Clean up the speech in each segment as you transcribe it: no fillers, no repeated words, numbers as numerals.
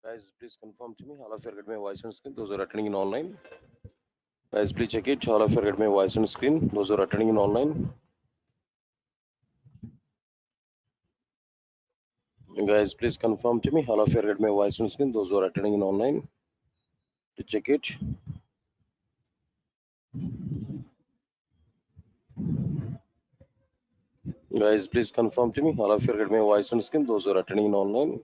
Guys, please confirm to me. All of you get my voice on screen. Those who are attending in online. Guys, please check it. All of you get my voice on screen. Those who are attending in online. Guys, please confirm to me. All of you get my voice on screen. Those who are attending in online. To check it. Guys, please confirm to me. All of you get my voice on screen. Those who are attending in online.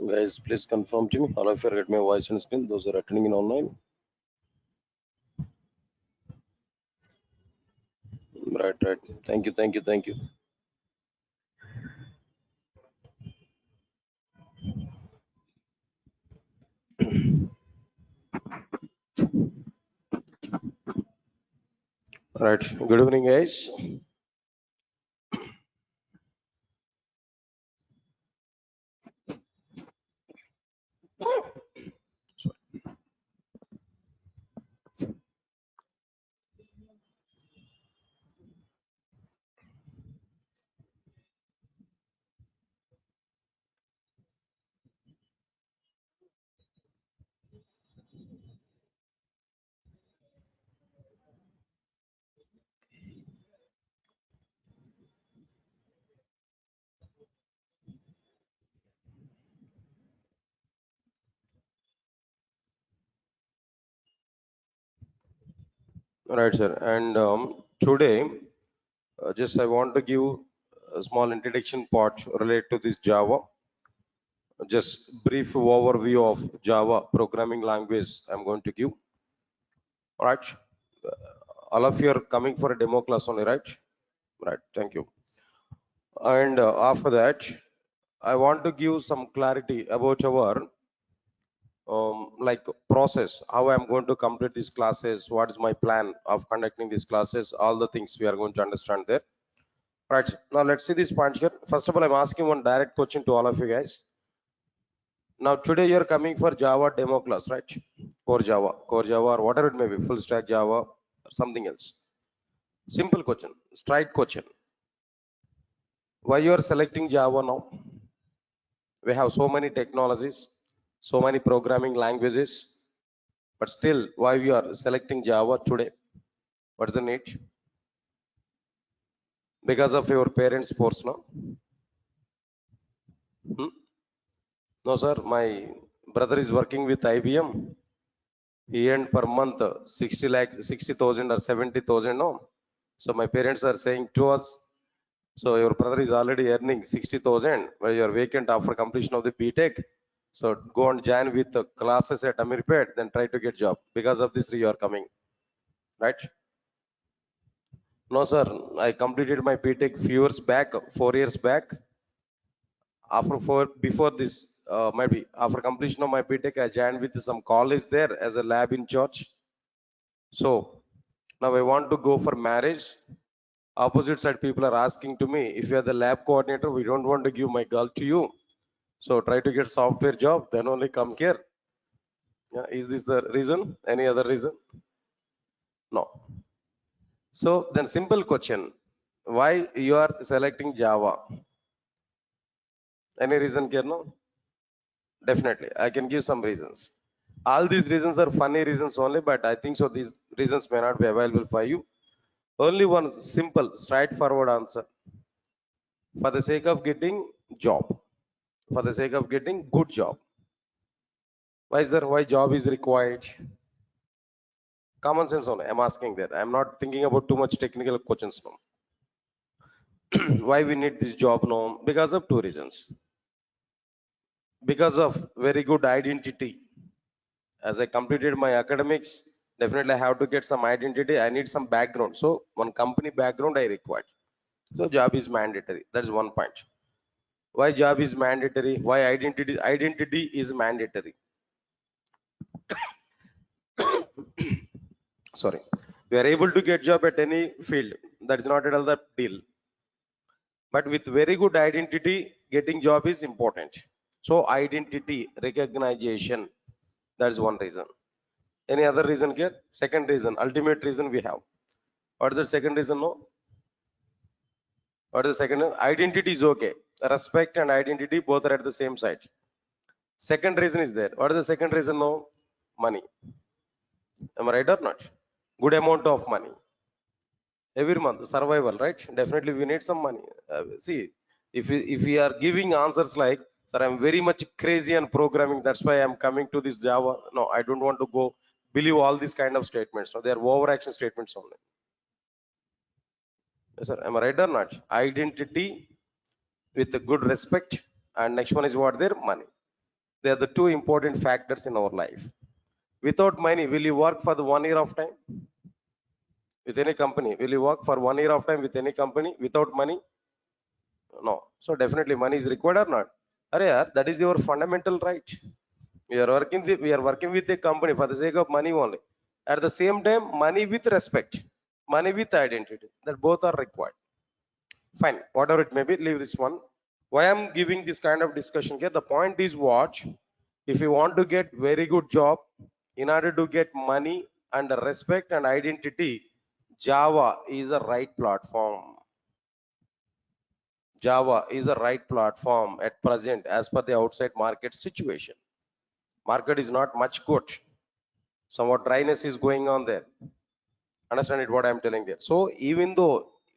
Guys, please confirm to me. All of you get my voice on screen. Those who are attending in online. Right, right. Thank you, thank you, thank you. Right. Good evening, guys. Right, sir. And today, just I want to give a small introduction part related to this Java. Just brief overview of Java programming language I'm going to give. All right. All of you are coming for a demo class only, right? Right. Thank you. And after that, I want to give some clarity about our like process, how I'm going to complete these classes, what is my plan of conducting these classes, all the things we are going to understand there. Right. Now let's see this point here. First of all, I'm asking one direct question to all of you guys. Now today you're coming for Java demo class, right? Core Java, or whatever it may be, full stack Java, or something else. Simple question, straight question. Why you are selecting Java now? We have so many technologies, so many programming languages, but still, why we are selecting Java today? What's the need? Because of your parents' force, no? Hmm? No, sir. My brother is working with IBM. He earned per month 60 lakhs, 60,000 or 70,000. No. So my parents are saying to us, so your brother is already earning 60,000 while you are vacant after completion of the BTech. So go and join with the classes at Amirpet, then try to get job. Because of this, you are coming, right? No, sir. I completed my BTech few years back, 4 years back. After before this, maybe after completion of my BTech, I joined with some college there as a lab in charge. So now I want to go for marriage. Opposite side people are asking to me, if you are the lab coordinator, we don't want to give my girl to you, so try to get software job, then only come here. Yeah, is this the reason? Any other reason? No. So then simple question, why you are selecting Java? Any reason here? No. Definitely, I can give some reasons. All these reasons are funny reasons only, but I think so these reasons may not be available for you. Only one simple, straightforward answer. For the sake of getting job, for the sake of getting good job. Why is there? Why job is required? Common sense only. I'm asking that. I'm not thinking about too much technical questions now. Why we need this job now? Because of two reasons. Because of very good identity. As I completed my academics, definitely I have to get some identity. I need some background. So one company background I required. So job is mandatory. That's one point. Why job is mandatory? Why identity is mandatory? Sorry. We are able to get job at any field. That is not at all the deal. But with very good identity, getting job is important. So identity, recognition, that's one reason. Any other reason here? Second reason, ultimate reason we have. What is the second reason? No. What is the second? Identity is okay. Respect and identity both are at the same side. Second reason is there. What is the second reason? No, money. Am I right or not? Good amount of money every month. Survival, right? Definitely, we need some money. See, if we are giving answers like, "Sir, I'm very much crazy on programming. That's why I'm coming to this Java." No, I don't want to go believe all these kind of statements. No, they are overaction statements only. Yes, sir. Am I right or not? Identity with a good respect, and next one is what? Their money. They are the two important factors in our life. Without money, will you work for the 1 year of time with any company? Will you work for 1 year of time with any company without money? No. So definitely money is required or not? Arey yaar, that is your fundamental right. We are working with a company for the sake of money only. At the same time, money with respect, money with identity. That both are required. Fine. Whatever it may be, leave this one. Why I'm giving this kind of discussion here? The point is what? If you want to get very good job, in order to get money and respect and identity, Java is a right platform. Java is a right platform at present as per the outside market situation. Market is not much good. Somewhat dryness is going on there. Understand it what I'm telling there. So even though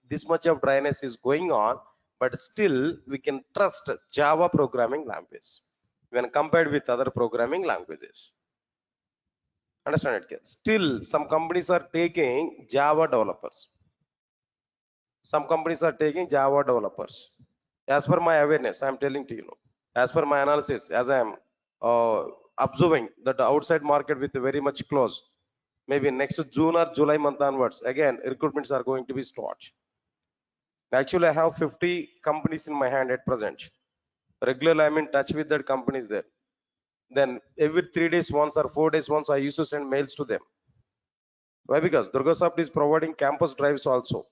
this much of dryness is going on, but still we can trust Java programming language when compared with other programming languages. Understand it? Still, some companies are taking Java developers. Some companies are taking Java developers. As per my awareness, I'm telling to you, as per my analysis, as I am observing that the outside market with very much close, maybe next June or July month onwards, again, recruitments are going to be start. Actually, I have 50 companies in my hand at present. Regularly, I'm in touch with that companies there. Then every 3 days once or 4 days once, I used to send mails to them. Why? Because Durgasoft is providing campus drives also.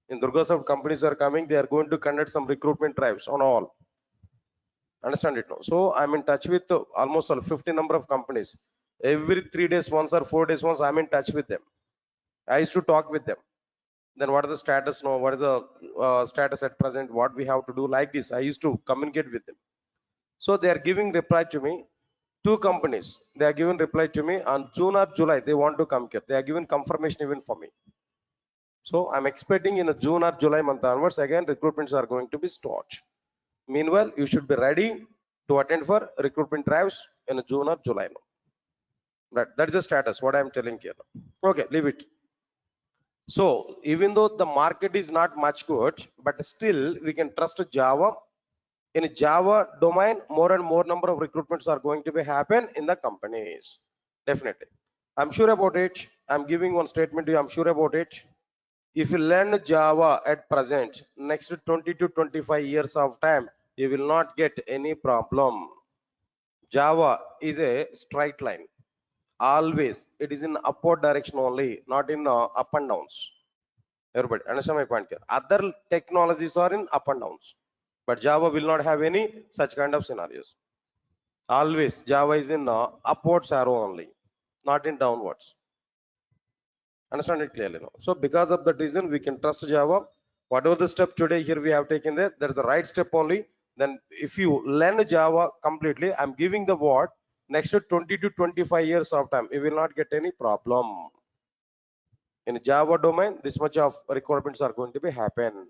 In Durgasoft, companies are coming, they are going to conduct some recruitment drives on all. Understand it now? So I'm in touch with almost 50 number of companies. Every 3 days once or 4 days once, I'm in touch with them. I used to talk with them. Then what is the status now? What is the status at present? What we have to do like this? I used to communicate with them. So they are giving reply to me. Two companies, they are giving reply to me on June or July. They want to come here. They are giving confirmation even for me. So I'm expecting in a June or July month onwards, again, recruitments are going to be start. Meanwhile, you should be ready to attend for recruitment drives in June or July. Right, that is the status, what I'm telling here. Okay, leave it. So even though the market is not much good, but still we can trust Java. In Java domain, more and more number of recruitments are going to be happen in the companies. Definitely. I'm sure about it. I'm giving one statement to you. I'm sure about it. If you learn Java at present, next 20 to 25 years of time, you will not get any problem. Java is a straight line. Always, it is in upward direction only, not in up and downs. Everybody understand my point here? Other technologies are in up and downs, but Java will not have any such kind of scenarios. Always, Java is in upwards arrow only, not in downwards. Understand it clearly now. So because of that reason, we can trust Java. Whatever the step today here we have taken there, that is the right step only. Then if you learn Java completely, I'm giving the word, next to 20 to 25 years of time, you will not get any problem. In Java domain, this much of requirements are going to be happen.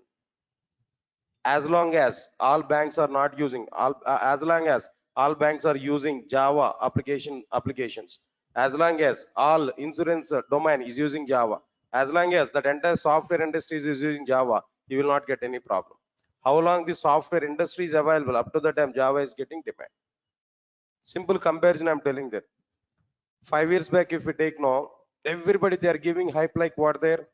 As long as all banks are not using, as long as all banks are using Java applications, as long as all insurance domain is using Java, as long as that entire software industry is using Java, you will not get any problem. How long the software industry is available, up to the time Java is getting demand. Simple comparison I'm telling that. 5 years back, if we take now, everybody they are giving hype like what there.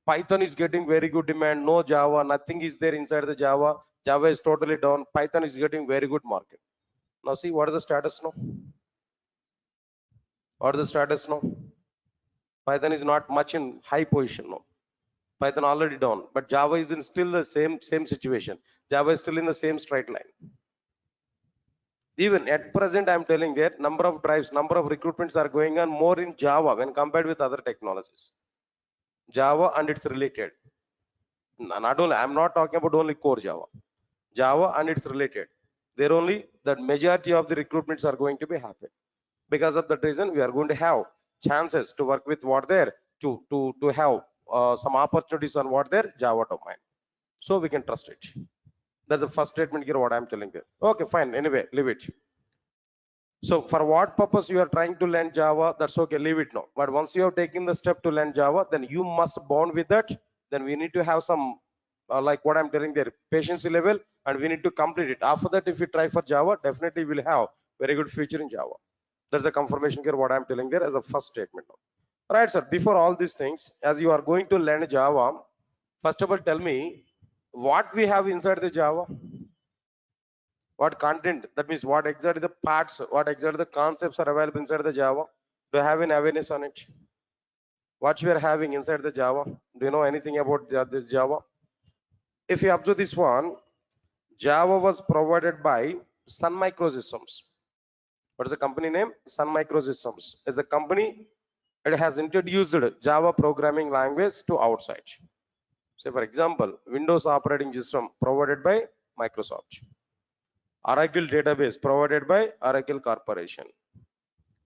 Python is getting very good demand. No Java, nothing is there inside the Java. Java is totally down. Python is getting very good market. Now see what is the status now? What is the status now? Python is not much in high position now. Python already down, but Java is in still the same situation. Java is still in the same straight line. Even at present, I'm telling that number of drives, number of recruitments are going on more in Java when compared with other technologies. Java and it's related. Not only, I'm not talking about only core Java. Java and it's related. There only the majority of the recruitments are going to be happen. Because of that reason, we are going to have chances to work with what there to have some opportunities on what there Java domain. So we can trust it. That's the first statement here. What I'm telling you. Okay, fine. Anyway, leave it. So for what purpose you are trying to learn Java, that's okay, leave it now. But once you have taken the step to learn Java, then you must bond with that. Then we need to have some, like what I'm telling there, patience level, and we need to complete it. After that, if you try for Java, definitely we'll have very good future in Java. There's a confirmation here, what I'm telling there as a first statement now. All right, sir, before all these things, as you are going to learn Java, first of all, tell me what we have inside the Java. What content, that means what exactly the parts, what exactly the concepts are available inside the Java. Do you have an awareness on it? What you are having inside the Java? Do you know anything about this Java? If you observe this one, Java was provided by Sun Microsystems. What is the company name? Sun Microsystems is a company. It has introduced Java programming language to outside. Say for example, Windows operating system provided by Microsoft. Oracle database provided by Oracle Corporation.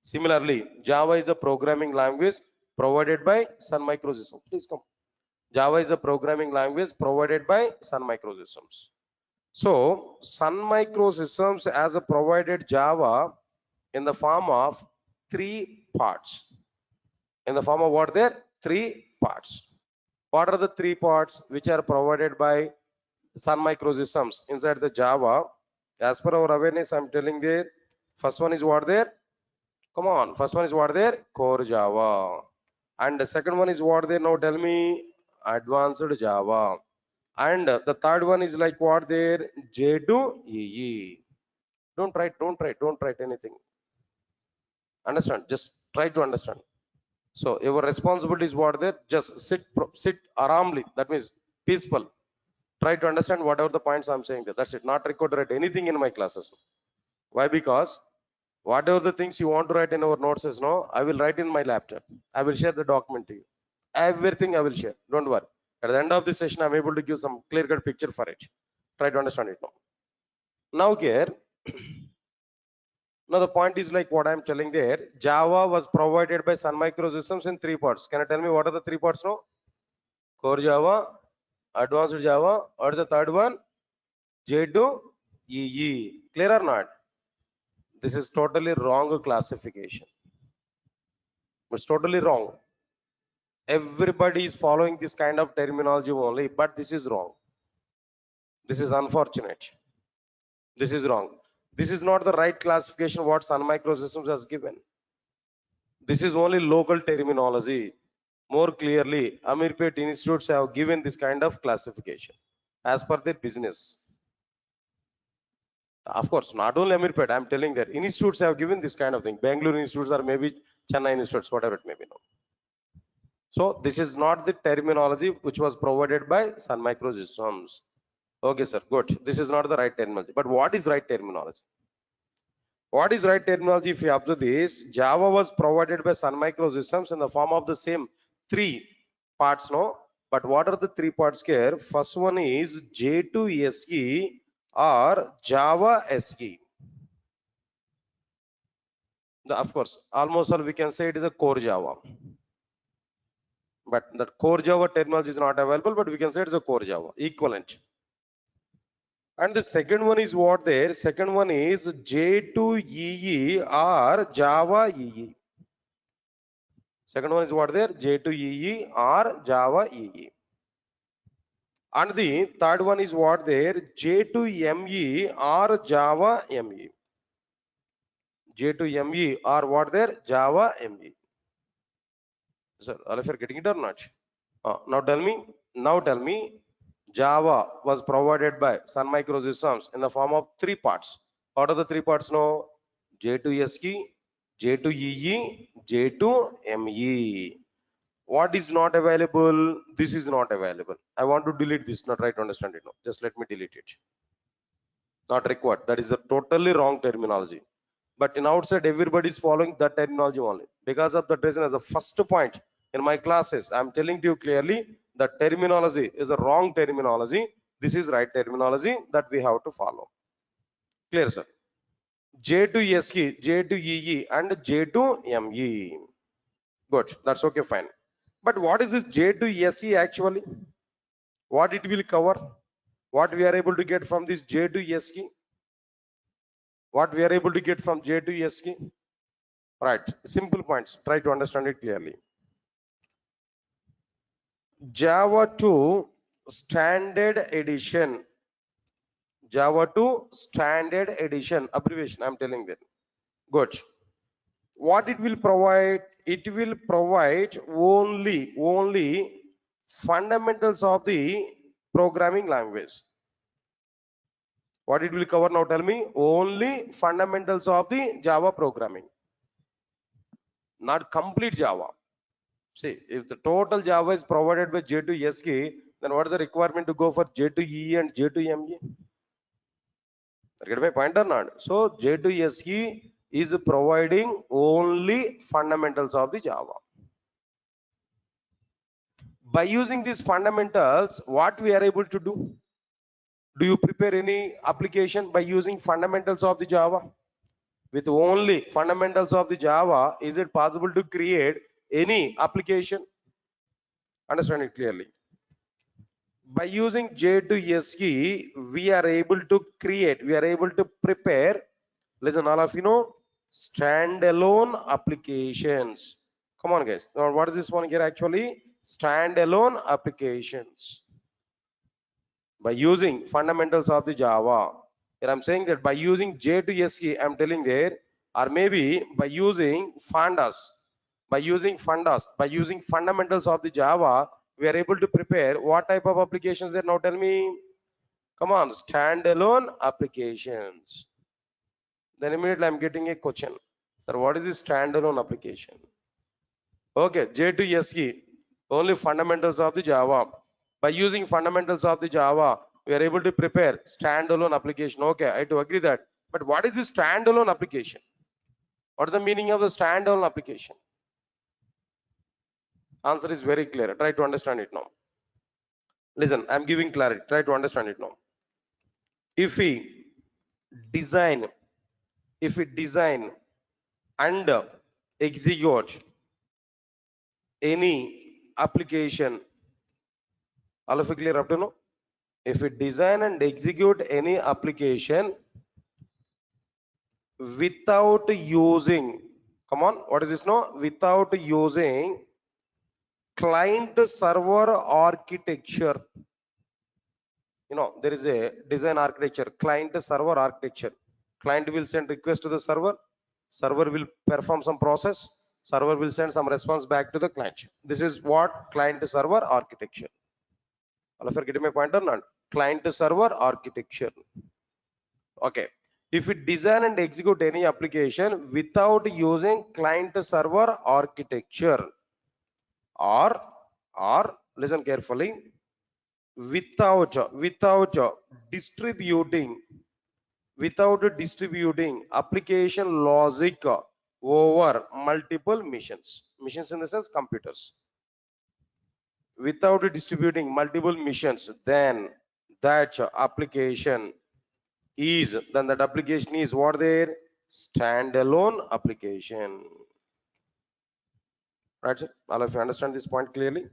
Similarly, Java is a programming language provided by Sun Microsystems. Please come. Java is a programming language provided by Sun Microsystems. So, Sun Microsystems has a provided Java in the form of 3 parts. In the form of what there? 3 parts. What are the 3 parts which are provided by Sun Microsystems inside the Java? As per our awareness, I'm telling there. First one is what there? Come on, first one is what there? Core Java. And the second one is what there? Now tell me, advanced Java. And the third one is like what there? J2EE. Don't write anything. Understand? Just try to understand. So your responsibility is what there? Just sit aramly. That means peaceful. Try to understand whatever the points I'm saying there. That's it. Not record write anything in my classes. Why? Because whatever the things you want to write in our notes is no, I will write in my laptop. I will share the document to you. Everything I will share. Don't worry. At the end of the session, I'm able to give some clear-cut picture for it. Try to understand it now. Now here, now the point is like what I'm telling there. Java was provided by Sun Microsystems in 3 parts. Can you tell me what are the 3 parts now? Core Java, Advanced Java, what is the third one? J2EE. Clear or not? This is totally wrong classification. It's totally wrong. Everybody is following this kind of terminology only, but this is wrong. This is unfortunate. This is wrong. This is not the right classification what Sun Microsystems has given. This is only local terminology. More clearly, Amirpet institutes have given this kind of classification as per their business. Of course, not only Amirpet, I'm telling that institutes have given this kind of thing. Bangalore institutes or maybe Chennai institutes, whatever it may be. No. So this is not the terminology which was provided by Sun Microsystems. Okay, sir, good. This is not the right terminology. But what is right terminology? What is right terminology? If you observe this, Java was provided by Sun Microsystems in the form of the same 3 parts, no? But what are the 3 parts here? First one is J2SE or Java SE. Of course, almost all we can say it is a core Java. But that core Java terminology is not available, but we can say it's a core Java, equivalent. And the second one is what there? Second one is J2EE or Java EE. Second one is what there? J2EE or Java EE. And the third one is what there? J2ME or Java ME. J2ME or what there? Java ME. So, all of you are getting it or not? Now tell me, Java was provided by Sun Microsystems in the form of 3 parts. What are the 3 parts now? J2SE, J2EE, J2ME. What is not available? This is not available. I want to delete this, not try to understand it now. Just let me delete it. Not required. That is a totally wrong terminology. But in outside, everybody is following that terminology only. Because of that reason, as a first point in my classes, I'm telling to you clearly The terminology is a wrong terminology. This is right terminology that we have to follow. Clear, sir? J to SE, J to EE, and J to ME. Good. That's okay, fine. But what is this J to SE actually? What it will cover? What we are able to get from this J to SE? What we are able to get from J to SE? Right. Simple points. Try to understand it clearly. Java 2 Standard Edition. Java 2 Standard Edition. Abbreviation, I'm telling that. Good. What it will provide? It will provide only fundamentals of the programming language. What it will cover now? Tell me. Only fundamentals of the Java programming, not complete Java. See, if the total Java is provided by J to SE, then what is the requirement to go for J to E and J to ME? Get my point or not? So J to SE is providing only fundamentals of the Java. By using these fundamentals, what we are able to do? Do you prepare any application by using fundamentals of the Java? With only fundamentals of the Java, is it possible to create any application? Understand it clearly. By using J to SE, we are able to create, we are able to prepare, listen, all of you know, standalone applications. Come on, guys. Now, what is this one here actually? Standalone applications. By using fundamentals of the Java. Here I'm saying that by using J to SE, I'm telling there, or maybe by using fundas, by using fundamentals of the Java, we are able to prepare what type of applications there? Now tell me. Come on, standalone applications. Then immediately I'm getting a question. Sir, what is this standalone application? Okay, J to SE, only fundamentals of the Java. By using fundamentals of the Java, we are able to prepare standalone application. Okay, I do agree that. But what is this standalone application? What is the meaning of the standalone application? Answer is very clear. Try to understand it now. Listen, I'm giving clarity. Try to understand it now. If we design and execute any application, all of you clear up to now? If we design and execute any application without using, come on, what is this now? Without using client server architecture. You know, there is a design architecture, client server architecture. Client will send request to the server, server will perform some process, server will send some response back to the client. This is what client server architecture. All of you are getting my point or not? Client server architecture. Okay. If we design and execute any application without using client server architecture, or listen carefully, without distributing application logic over multiple machines in the sense computers, without distributing multiple machines, then that application is what there? Standalone application. Right, sir? All of you understand this point clearly?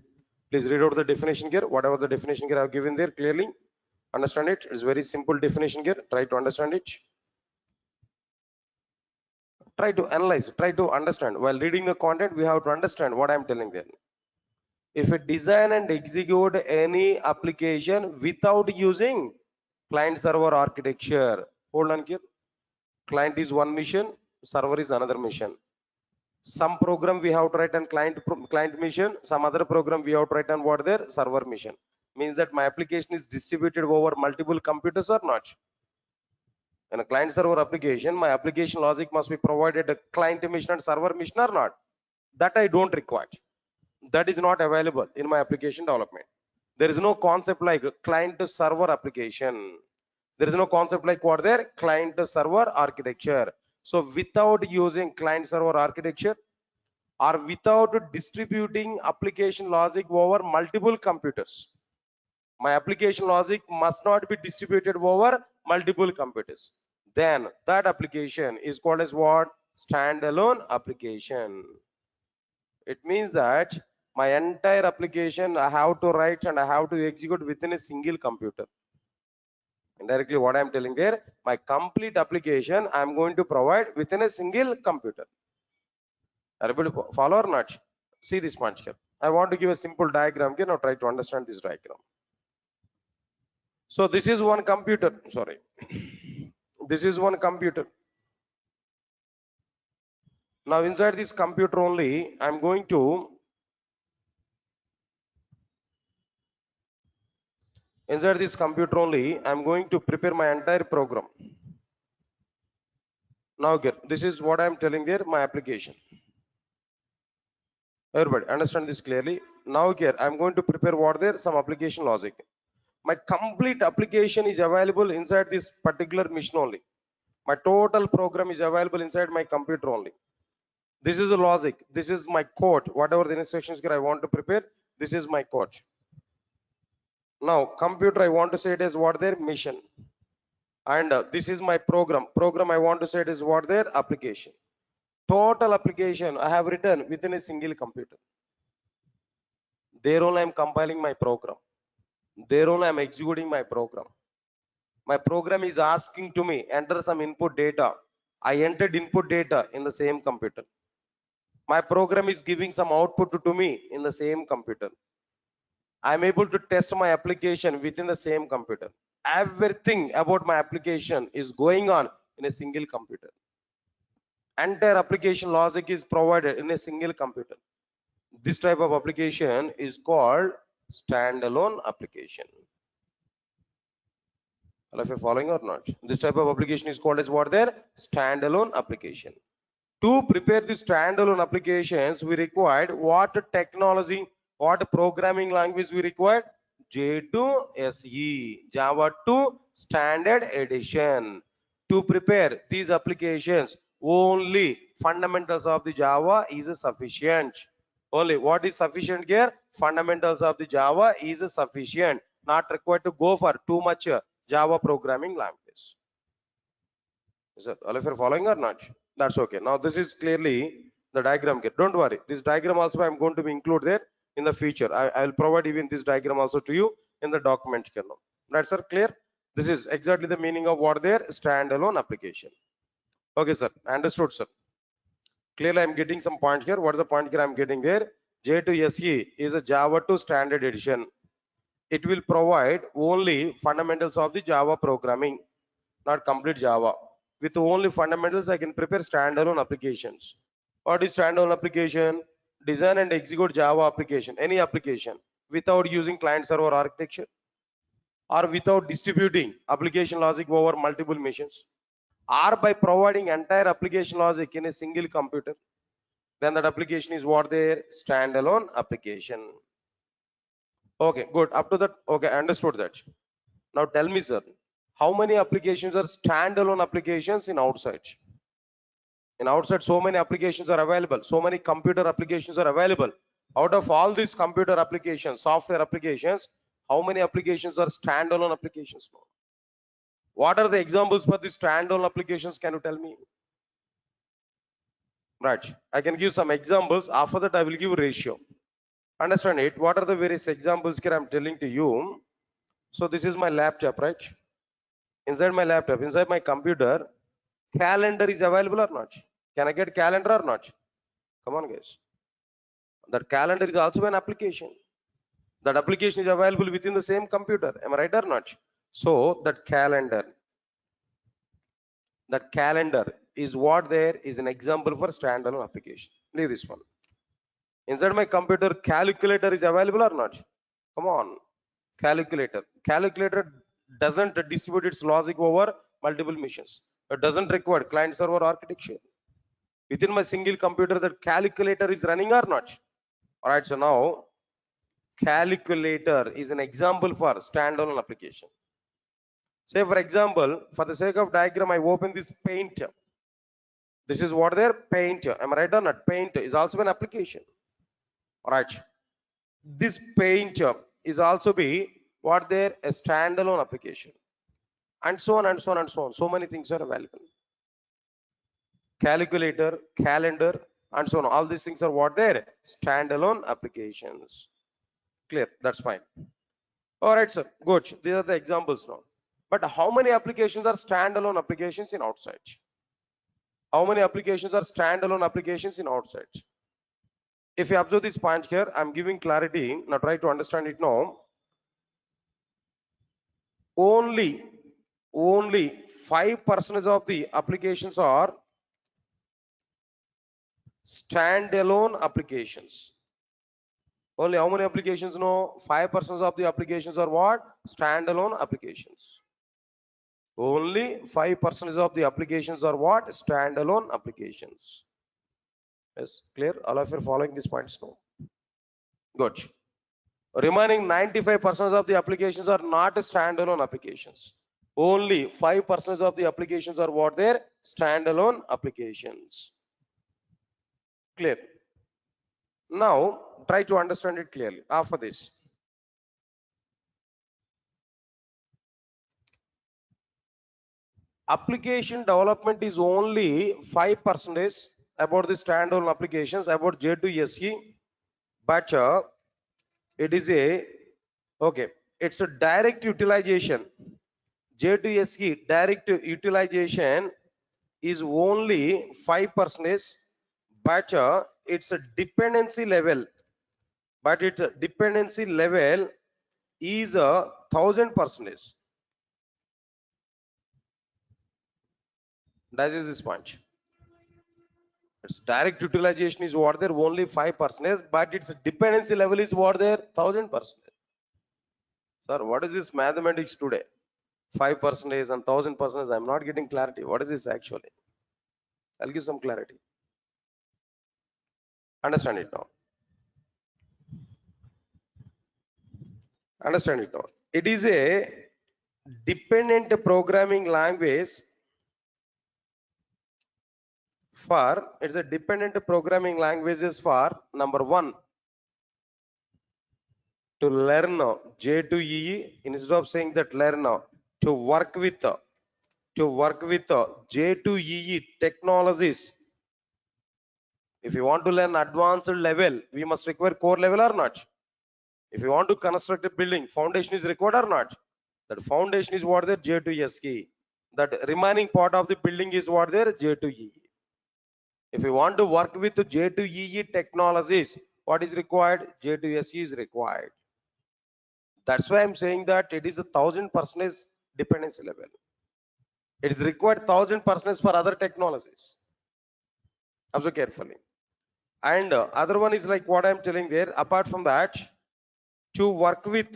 Please read out the definition here. Whatever the definition here I have given there, clearly understand it. It's very simple definition here. Try to understand it. Try to analyze, try to understand. While reading the content, we have to understand what I'm telling there. If we design and execute any application without using client server architecture, hold on here. Client is one mission, server is another mission. Some program we have to write on client mission, some other program we have to write on what their server mission. Means that my application is distributed over multiple computers or not. In a client server application, my application logic must be provided a client mission and server mission or not. That I don't require. That is not available in my application development. There is no concept like client server application. There is no concept like what there? Client server architecture. So without using client server architecture, or without distributing application logic over multiple computers. My application logic must not be distributed over multiple computers. Then that application is called as what? Standalone application. It means that my entire application I have to write and I have to execute within a single computer. Indirectly, what I'm telling there, my complete application I'm going to provide within a single computer. Are you able to follow or not? See this punch here. I want to give a simple diagram here. Now try to understand this diagram. So this is one computer. Sorry. This is one computer. Now inside this computer only, I'm going to prepare my entire program. Now get this is what I'm telling there, my application. Everybody understand this clearly. Now here I'm going to prepare what there, some application logic. My complete application is available inside this particular machine only. My total program is available inside my computer only. This is the logic. This is my code. Whatever the instructions here I want to prepare, this is my code. Now computer I want to say it as what their mission. And this is my program. Program I want to say it is what their application. Total application I have written within a single computer. There only I am compiling my program. There only I am executing my program. My program is asking to me enter some input data. I entered input data in the same computer. My program is giving some output to me in the same computer. I am able to test my application within the same computer. Everything about my application is going on in a single computer. Entire application logic is provided in a single computer. This type of application is called standalone application. All of you following or not? This type of application is called as what there? Standalone application. To prepare the standalone applications, we required what technology, what programming language we required? J2SE, Java 2 Standard Edition. To prepare these applications, only fundamentals of the Java is sufficient. Only what is sufficient here? Fundamentals of the Java is sufficient. Not required to go for too much Java programming language. Is it all of you following or not? That's okay. Now this is clearly the diagram here. Don't worry. This diagram also I'm going to be include there in the future. I will provide even this diagram also to you in the document here now. That's sir clear. This is exactly the meaning of what there standalone application. Okay, sir. Understood, sir. Clearly, I'm getting some point here. What is the point here I'm getting there? J2SE is a Java 2 Standard Edition. It will provide only fundamentals of the Java programming, not complete Java. With only fundamentals, I can prepare standalone applications. What is standalone application? Design and execute Java application, any application, without using client-server architecture or without distributing application logic over multiple machines, or by providing entire application logic in a single computer. Then that application is what their standalone application. Okay, good. Up to that, okay, I understood that. Now tell me, sir, how many applications are standalone applications in outside? In outside, so many applications are available. So many computer applications are available. Out of all these computer applications, software applications, how many applications are standalone applications? What are the examples for these standalone applications? Can you tell me? Right. I can give some examples. After that, I will give ratio. Understand it? What are the various examples here I'm telling to you? So this is my laptop, right? Inside my laptop, inside my computer, calendar is available or not? Can I get calendar or not? Come on, guys. That calendar is also an application. That application is available within the same computer. Am I right or not? So that calendar is what there is an example for standalone application. Leave this one. Inside my computer, calculator is available or not? Come on. Calculator doesn't distribute its logic over multiple machines. It doesn't require client server architecture. Within my single computer, that calculator is running or not? All right, so now calculator is an example for standalone application. Say for example, for the sake of diagram, I open this paint. This is what their paint. Am I right or not? Paint is also an application. All right. This paint is also be what their a standalone application, and so on and so on and so on. So many things are available. Calculator, calendar, and so on. All these things are what their standalone applications. Clear? That's fine. All right, sir. Good. These are the examples now. But how many applications are standalone applications in outside? How many applications are standalone applications in outside? If you observe this point here, I'm giving clarity. Now try to understand it now. Only 5% of the applications are standalone applications. Only how many applications? No, 5% of the applications are what? Standalone applications. Only 5% of the applications are what? Standalone applications. Yes, clear? All of you are following these points now. Good. Remaining 95% of the applications are not standalone applications. Only 5% of the applications are what? They're standalone applications. Clear? Now try to understand it clearly after this. Application development is only 5% about the standalone applications, about J2SE, but it is a okay, it's a direct utilization. J2SE direct utilization is only 5%, but it's a dependency level. But its dependency level is 1000%. That is this point. Its direct utilization is what there only 5%, but its dependency level is what there 1000%. Sir, what is this mathematics today? 5% and 1000%. I'm not getting clarity. What is this actually? I'll give some clarity. Understand it now. Understand it now. It is a dependent programming language for, it's a dependent programming languages for number one, to learn J2EE, instead of saying that learn, to work with J2EE technologies. If you want to learn advanced level, we must require core level or not? If you want to construct a building, foundation is required or not? That foundation is what there J2SE. That remaining part of the building is what there J2EE. If you want to work with J2EE technologies, what is required? J2SE is required. That's why I'm saying that it is 1000% dependency level. It is required 1000% for other technologies. Observe carefully. And other one is like what I'm telling there. Apart from that, to work with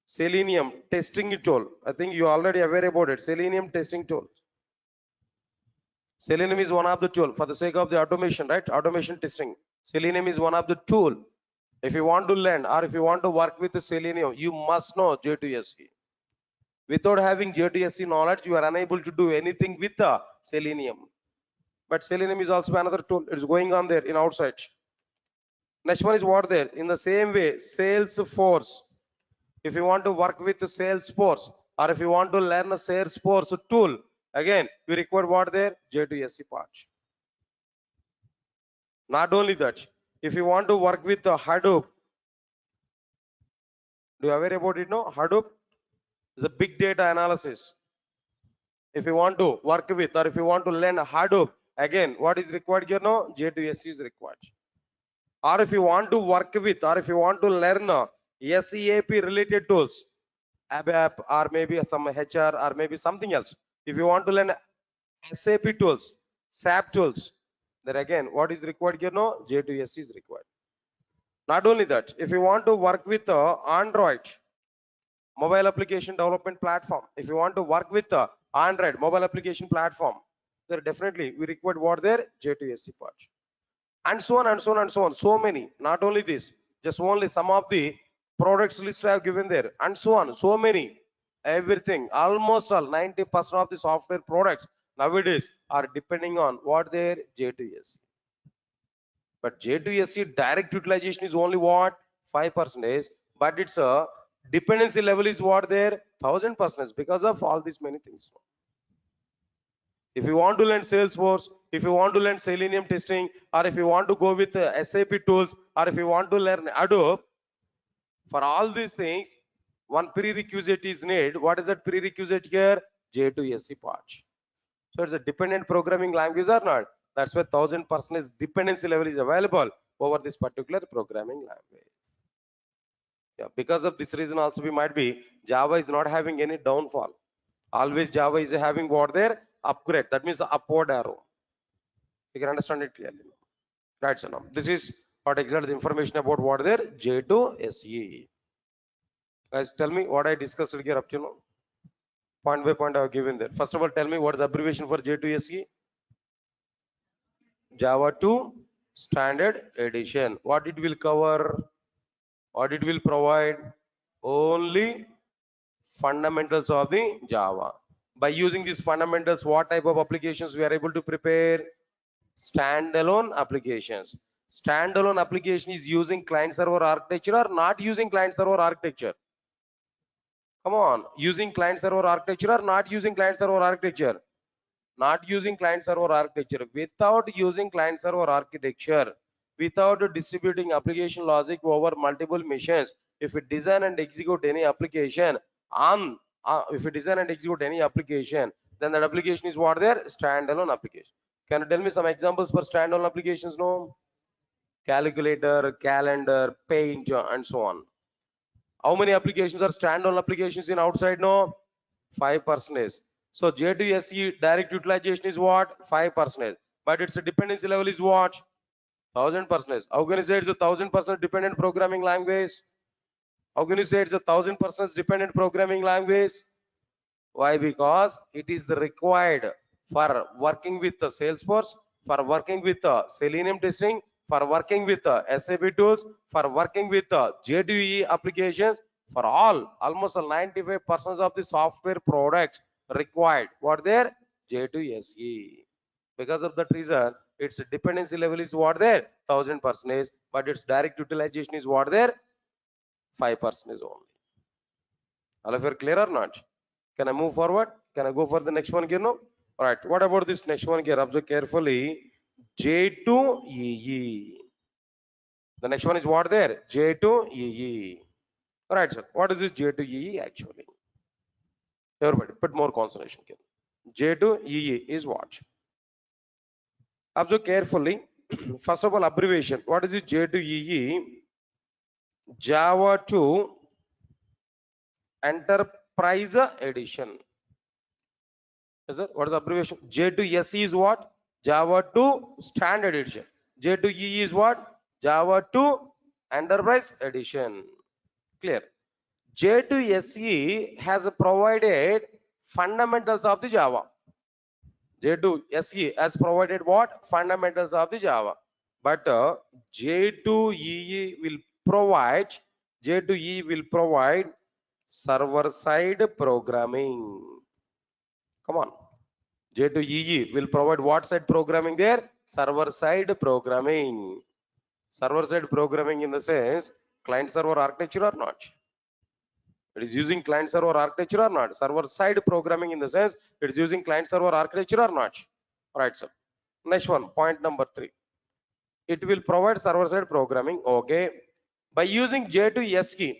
Selenium testing tool. I think you already aware about it. Selenium testing tool. Selenium is one of the tool for the sake of the automation, right? Automation testing. Selenium is one of the tool. If you want to learn or if you want to work with the Selenium, you must know J2SE. Without having J2SE knowledge, you are unable to do anything with the Selenium. But Selenium is also another tool. It's going on there in outside. Next one is what there? In the same way, Salesforce. If you want to work with the Salesforce or if you want to learn a Salesforce tool, again, we require what there? J2SE part. Not only that, if you want to work with the Hadoop, do you aware about it? No, Hadoop is a big data analysis. If you want to work with or if you want to learn Hadoop, again, what is required here? No, J2SE is required. Or if you want to work with or if you want to learn SEAP related tools, ABAP or maybe some HR or maybe something else. If you want to learn SAP tools, SAP tools, then again, what is required here? No, J2SE is required. Not only that, if you want to work with Android mobile application development platform, if you want to work with Android mobile application platform, then definitely we require what there J2SE part, and so on and so on and so on. So many. Not only this, just only some of the products list I have given there, and so on. So many. Everything, almost all 90% of the software products nowadays are depending on what their J2SE. But J2SE direct utilization is only what 5%, but its a dependency level is what their 1000% because of all these many things. If you want to learn Salesforce, if you want to learn Selenium testing, or if you want to go with SAP tools, or if you want to learn Adobe, for all these things, one prerequisite is needed. What is that prerequisite here? J2SE patch. So it's a dependent programming language or not? That's why 1000% dependency level is available over this particular programming language. Yeah, because of this reason also we might be Java is not having any downfall. Always Java is having what there upgrade. That means upward arrow. You can understand it clearly. Right, so now this is what exactly the information about what there J2SE. Guys, tell me what I discussed here up to now. Point by point I have given there. First of all, tell me what is abbreviation for J2SE? Java 2 Standard Edition. What it will cover? What it will provide? Only fundamentals of the Java. By using these fundamentals, what type of applications we are able to prepare? Standalone applications. Standalone application is using client server architecture or not using client server architecture? Come on, using client server architecture or not using client server architecture? Not using client server architecture. Without using client server architecture, without distributing application logic over multiple machines, if we design and execute any application on if we design and execute any application, then that application is what there standalone application. Can you tell me some examples for standalone applications? No, calculator, calendar, paint, and so on. How many applications are standalone applications in outside? No, 5%. So J2SE direct utilization is what 5%, but its dependency level is what 1000%. How can you say it's a 1000% dependent programming language? How can you say it's a 1000% dependent programming language? Why? Because it is required for working with the Salesforce, for working with the Selenium testing, for working with the SAP tools, for working with the J2E applications, for almost 95% of the software products required. What there? J2SE. Because of that reason, its dependency level is what there? 1000%, but its direct utilization is what there? 5% only. All of you are clear or not? Can I move forward? Can I go for the next one here now? All right. What about this next one here? Observe carefully. J2EE. The next one is what there? J2EE. All right, sir. What is this J2EE actually? Everybody, put more concentration here. J2EE is what? Observe carefully. First of all, abbreviation. What is this J2EE? Java 2 Enterprise Edition. Is it? What is the abbreviation? J2SE is what? Java 2 Standard Edition. J2EE is what? Java 2 Enterprise Edition. Clear? J2SE has provided fundamentals of the Java. J2SE has provided what? Fundamentals of the Java. But J2EE will provide server-side programming. Come on. J2EE will provide what side programming there? Server-side programming. Server-side programming in the sense client-server architecture or not? It is using client-server architecture or not? Server-side programming in the sense it is using client-server architecture or not? All right, sir. Next one, point number 3. It will provide server-side programming. Okay. By using J2SE,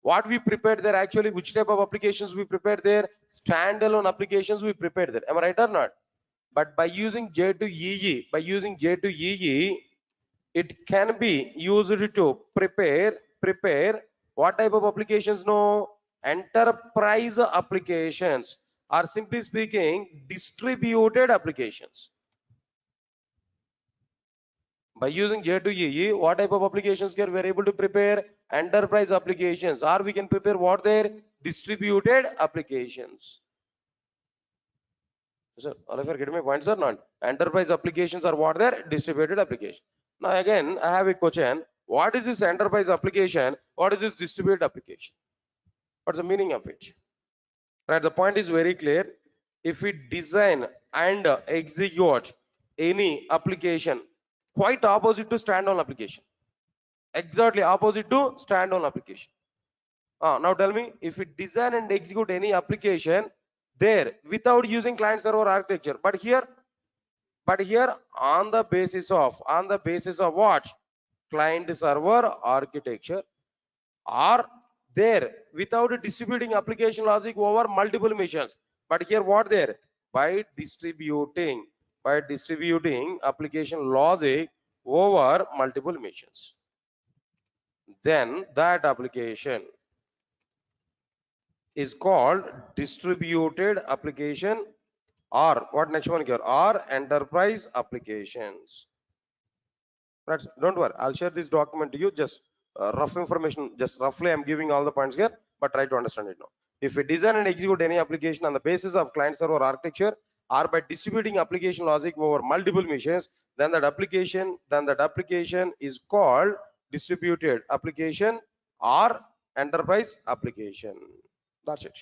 what we prepared there actually, which type of applications we prepared there? Standalone applications we prepared there. Am I right or not? But by using J2EE, it can be used to prepare what type of applications? No, enterprise applications, or simply speaking, distributed applications. By using J2EE, what type of applications here we are able to prepare? Enterprise applications, or we can prepare what there? Distributed applications. Sir, all of you are getting my points or not? Enterprise applications are what there? Distributed applications. Now again, I have a question. What is this enterprise application? What is this distributed application? What's the meaning of it? Right, the point is very clear. If we design and execute any application, quite opposite to standalone application, exactly opposite to standalone application. Now tell me, if we design and execute any application there without using client server architecture, but here on the basis of what? Client server architecture, or there without distributing application logic over multiple machines. But here what there? By distributing application logic over multiple machines, then that application is called distributed application, or what next one here, or enterprise applications. Right, don't worry, I'll share this document to you. Just rough information, just roughly I'm giving all the points here, but try to understand it now. If we design and execute any application on the basis of client server architecture, or by distributing application logic over multiple machines, then that application is called distributed application or enterprise application. That's it.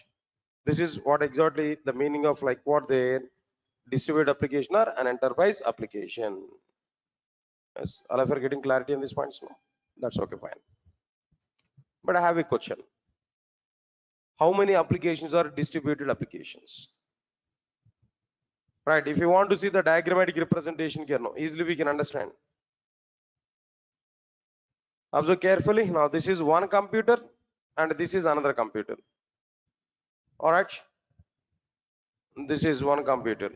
This is what exactly the meaning of like what they distributed application or an enterprise application. Yes, all of you are getting clarity on these points now. That's okay, fine. But I have a question. How many applications are distributed applications? Right, if you want to see the diagrammatic representation here now, easily we can understand. Observe carefully. Now this is one computer and this is another computer. All right, this is one computer.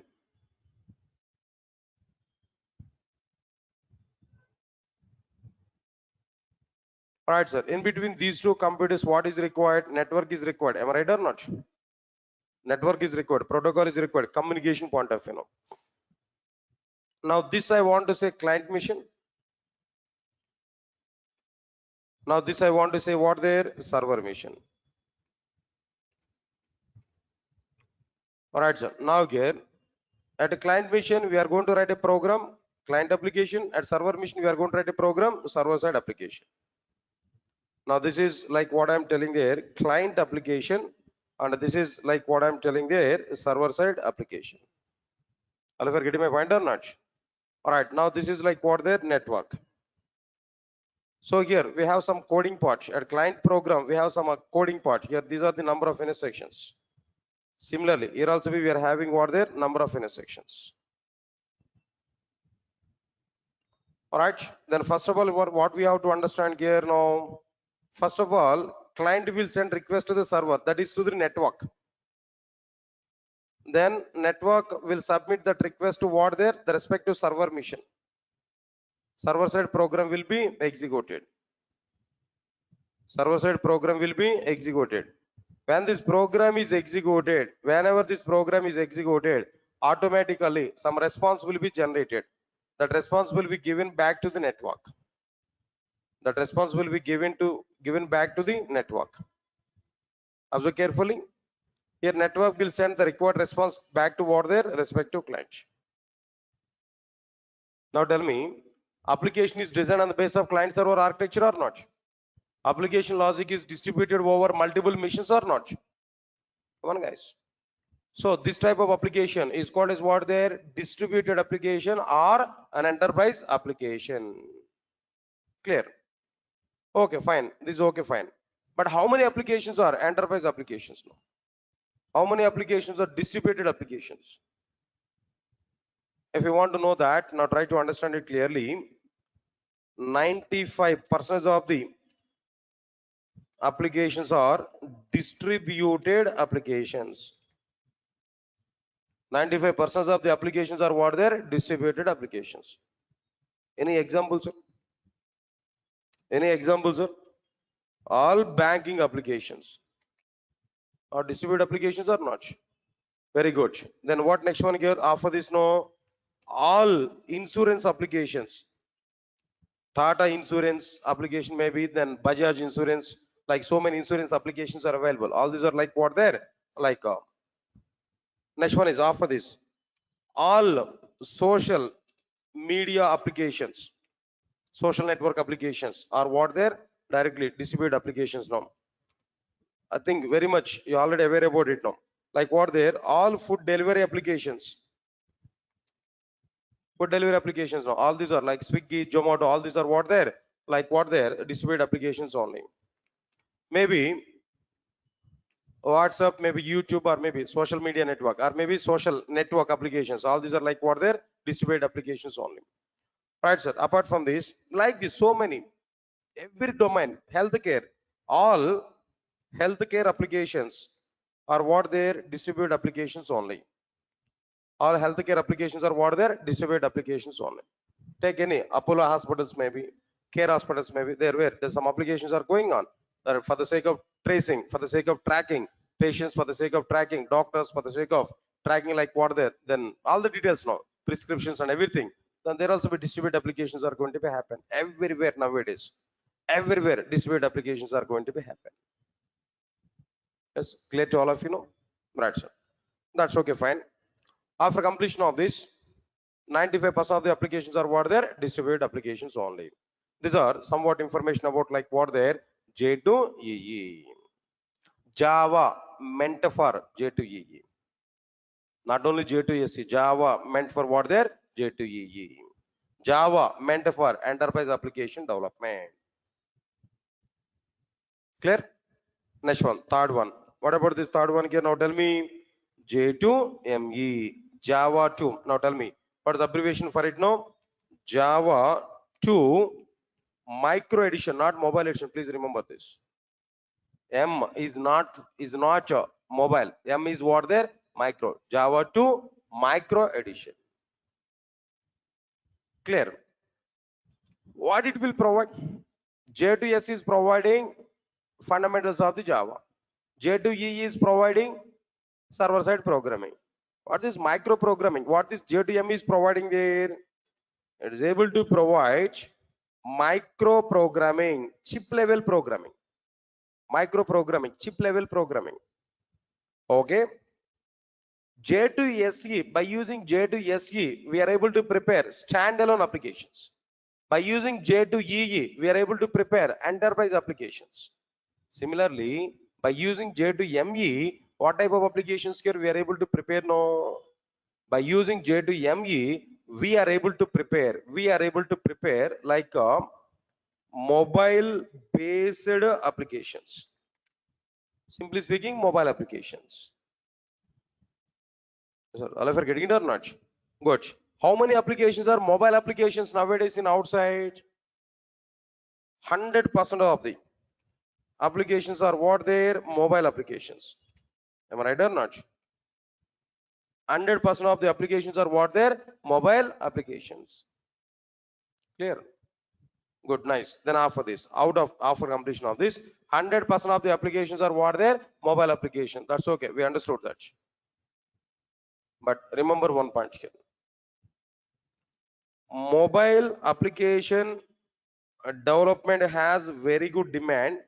All right, sir. In between these two computers, what is required? Network is required. Am I right or not? Network is required. Protocol is required. Communication point of view. Now this I want to say client mission. Now this I want to say what there? Server mission. All right, sir. Now here at a client mission, we are going to write a program, client application. At server mission, we are going to write a program, server side application. Now this is like what I'm telling there, client application, and this is like what I'm telling there, server side application. All of you are getting my point or not? All right, now this is like what their network. So here we have some coding part. At client program, we have some coding part. Here these are the number of intersections. Similarly, here also we are having what their number of intersections. All right, then first of all, what we have to understand here now, first of all, client will send request to the server, that is to the network. Then network will submit that request to what there, the respective server mission. Server side program will be executed. Server side program will be executed. When this program is executed, whenever this program is executed, automatically some response will be generated. That response will be given back to the network. That response will be given back to the network. Observe carefully. Here network will send the required response back to what their respective client. Now tell me, application is designed on the basis of client server architecture or not? Application logic is distributed over multiple machines or not? Come on, guys. So this type of application is called as what their distributed application or an enterprise application. Clear? Okay, fine. This is okay, fine. But how many applications are enterprise applications now? How many applications are distributed applications? If you want to know that, now try to understand it clearly. 95% of the applications are distributed applications. 95% of the applications are what they're distributed applications. Any examples, sir? Any examples, sir? All banking applications are distributed applications or not? Very good. Then what next one here? After this, no, all insurance applications. Tata insurance application maybe, then Bajaj insurance, like so many insurance applications are available. All these are like what there? Like next one is after this. All social media applications. social network applications are what they're directly distributed applications now. I think very much you already aware about it now. Like what they're all food delivery applications. Food delivery applications now. All these are like Swiggy, Zomato, all these are what they're like what they're distributed applications only. Maybe WhatsApp, maybe YouTube, or maybe social media network, or maybe social network applications. All these are like what they're distributed applications only. Right, sir. Apart from this, like this, so many, every domain, healthcare, all healthcare applications are what they're distributed applications only. All healthcare applications are what they're distributed applications only. Take any Apollo hospitals, maybe care hospitals, maybe there where there's some applications are going on for the sake of tracing, for the sake of tracking patients, for the sake of tracking doctors, for the sake of tracking like what there, then all the details now, prescriptions and everything. Then there also be distributed applications are going to be happen everywhere nowadays. Everywhere distributed applications are going to be happen. Yes, clear to all of you know? Right, sir. That's okay, fine. After completion of this, 95% of the applications are what they're distributed applications only. These are somewhat information about like what they're J2EE. Java meant for J2EE. Not only J2SC, Java meant for what they're J2EE. Java meant for enterprise application development. Clear? Next one, third one. What about this third one here? Now tell me J2ME. Java 2. Now tell me what is the abbreviation for it now? Java 2 micro edition, not mobile edition. Please remember this. M is not mobile. M is what there? Micro. Java 2 micro edition. Clear? What it will provide? J2S is providing fundamentals of the Java. J2E is providing server side programming. What is micro programming? What is J2M is providing there? It is able to provide micro programming, chip level programming, micro programming, chip level programming. Okay. J2SE, by using J2SE, we are able to prepare standalone applications. By using J2EE, we are able to prepare enterprise applications. Similarly, by using J2ME, what type of applications here we are able to prepare now? By using J2ME, we are able to prepare like mobile based applications. Simply speaking, mobile applications. So, all of you are getting it or not? Good. How many applications are mobile applications nowadays in outside? 100% of the applications are what they're mobile applications. Am I right or not? 100% of the applications are what they're mobile applications. Clear? Good, nice. Then after this, after completion of this, 100% of the applications are what they're mobile applications. That's okay. We understood that. But remember one point here. Mobile application development has very good demand.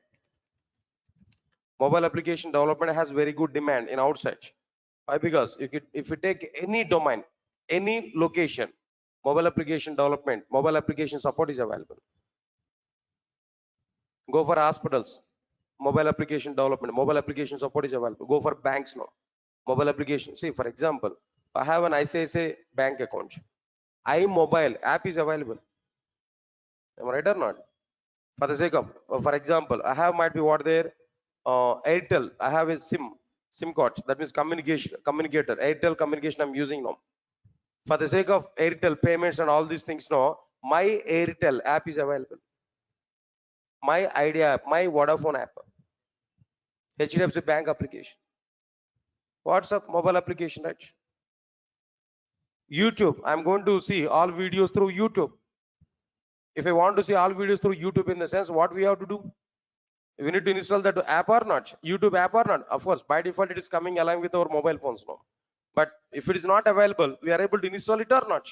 Mobile application development has very good demand in outside. Why? Because if you take any domain, any location, mobile application development, mobile application support is available. Go for hospitals, mobile application development, mobile application support is available. Go for banks now, mobile application. See, for example, I have an ICICI bank account. iMobile app is available. Am I right or not? For the sake of, for example, I have might be what there, Airtel. I have a SIM card. That means communicator. Airtel communication I'm using now. For the sake of Airtel payments and all these things now, my Airtel app is available. My Idea app, my Vodafone app, HDFC bank application, WhatsApp mobile application, right? YouTube, I'm going to see all videos through YouTube. If I want to see all videos through YouTube, in the sense, what we have to do? We need to install that app or not? YouTube app or not? Of course, by default, it is coming along with our mobile phones now. But if it is not available, we are able to install it or not?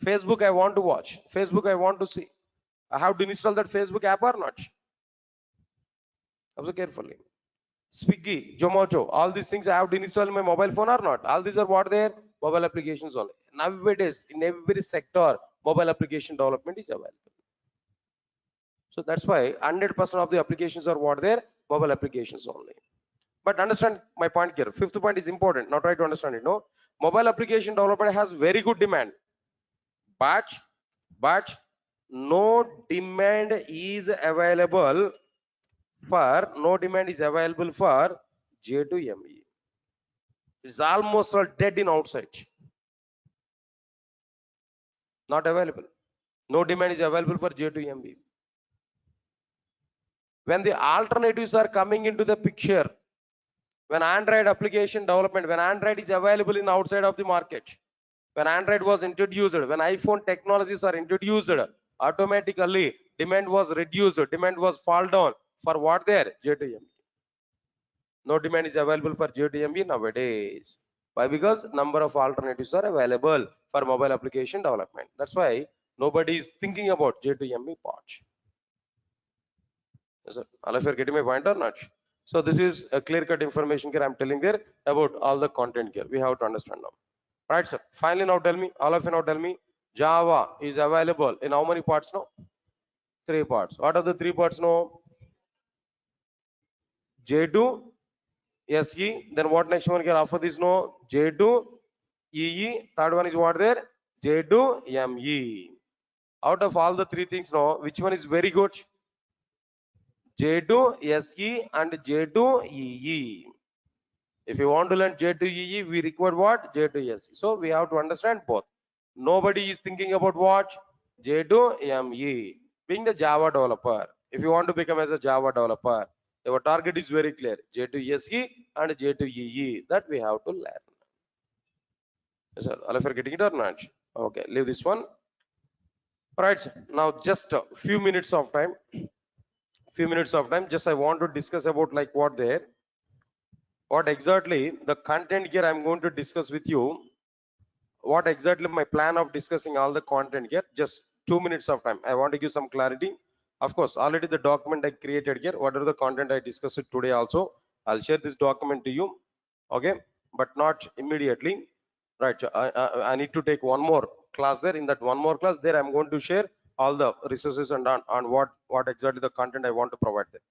Facebook, I want to watch. Facebook, I want to see. I have to install that Facebook app or not? Observe carefully. Swiggy, Zomato, all these things I have to install in my mobile phone or not? All these are what they are? Mobile applications only. Nowadays, in every sector, mobile application development is available. So that's why 100% of the applications are what there, mobile applications only. But understand my point here. Fifth point is important. Now try to understand it. No, mobile application development has very good demand, but no demand is available for J2ME. It's almost all dead in outside. Not available. No demand is available for J2ME. When the alternatives are coming into the picture, when Android application development, when Android is available in outside of the market, when Android was introduced, when iPhone technologies are introduced, automatically demand was reduced, demand was fall down for what there? J2ME. No demand is available for J2ME nowadays. Why? Because number of alternatives are available for mobile application development. That's why nobody is thinking about J2ME part. Yes, sir. All of you are getting my point or not? So this is a clear-cut information here I'm telling there about all the content here. We have to understand now. Right, sir. Finally, now tell me, all of you now tell me, Java is available in how many parts now? 3 parts. What are the 3 parts now? J2 SE. Then what next one here after this no? J2 EE. Third one is what there? J2 ME. Out of all the 3 things now, which one is very good? J2 SE and J2 EE. If you want to learn J2EE, we require what? J2SE. So we have to understand both. Nobody is thinking about what? J2ME. Being the Java developer. If you want to become as a Java developer, your target is very clear. J2SE and J2EE. That we have to learn. Yes, sir. All of you are getting it or not? Okay, leave this one. All right, now just a few minutes of time. Just I want to discuss about like what exactly the content here I'm going to discuss with you. What exactly my plan of discussing all the content here? Just 2 minutes of time. I want to give some clarity. Of course, already the document I created here, whatever the content I discussed it today also, I'll share this document to you. Okay, but not immediately. Right, I need to take one more class there. In that one more class there, I'm going to share all the resources and on what exactly the content I want to provide there.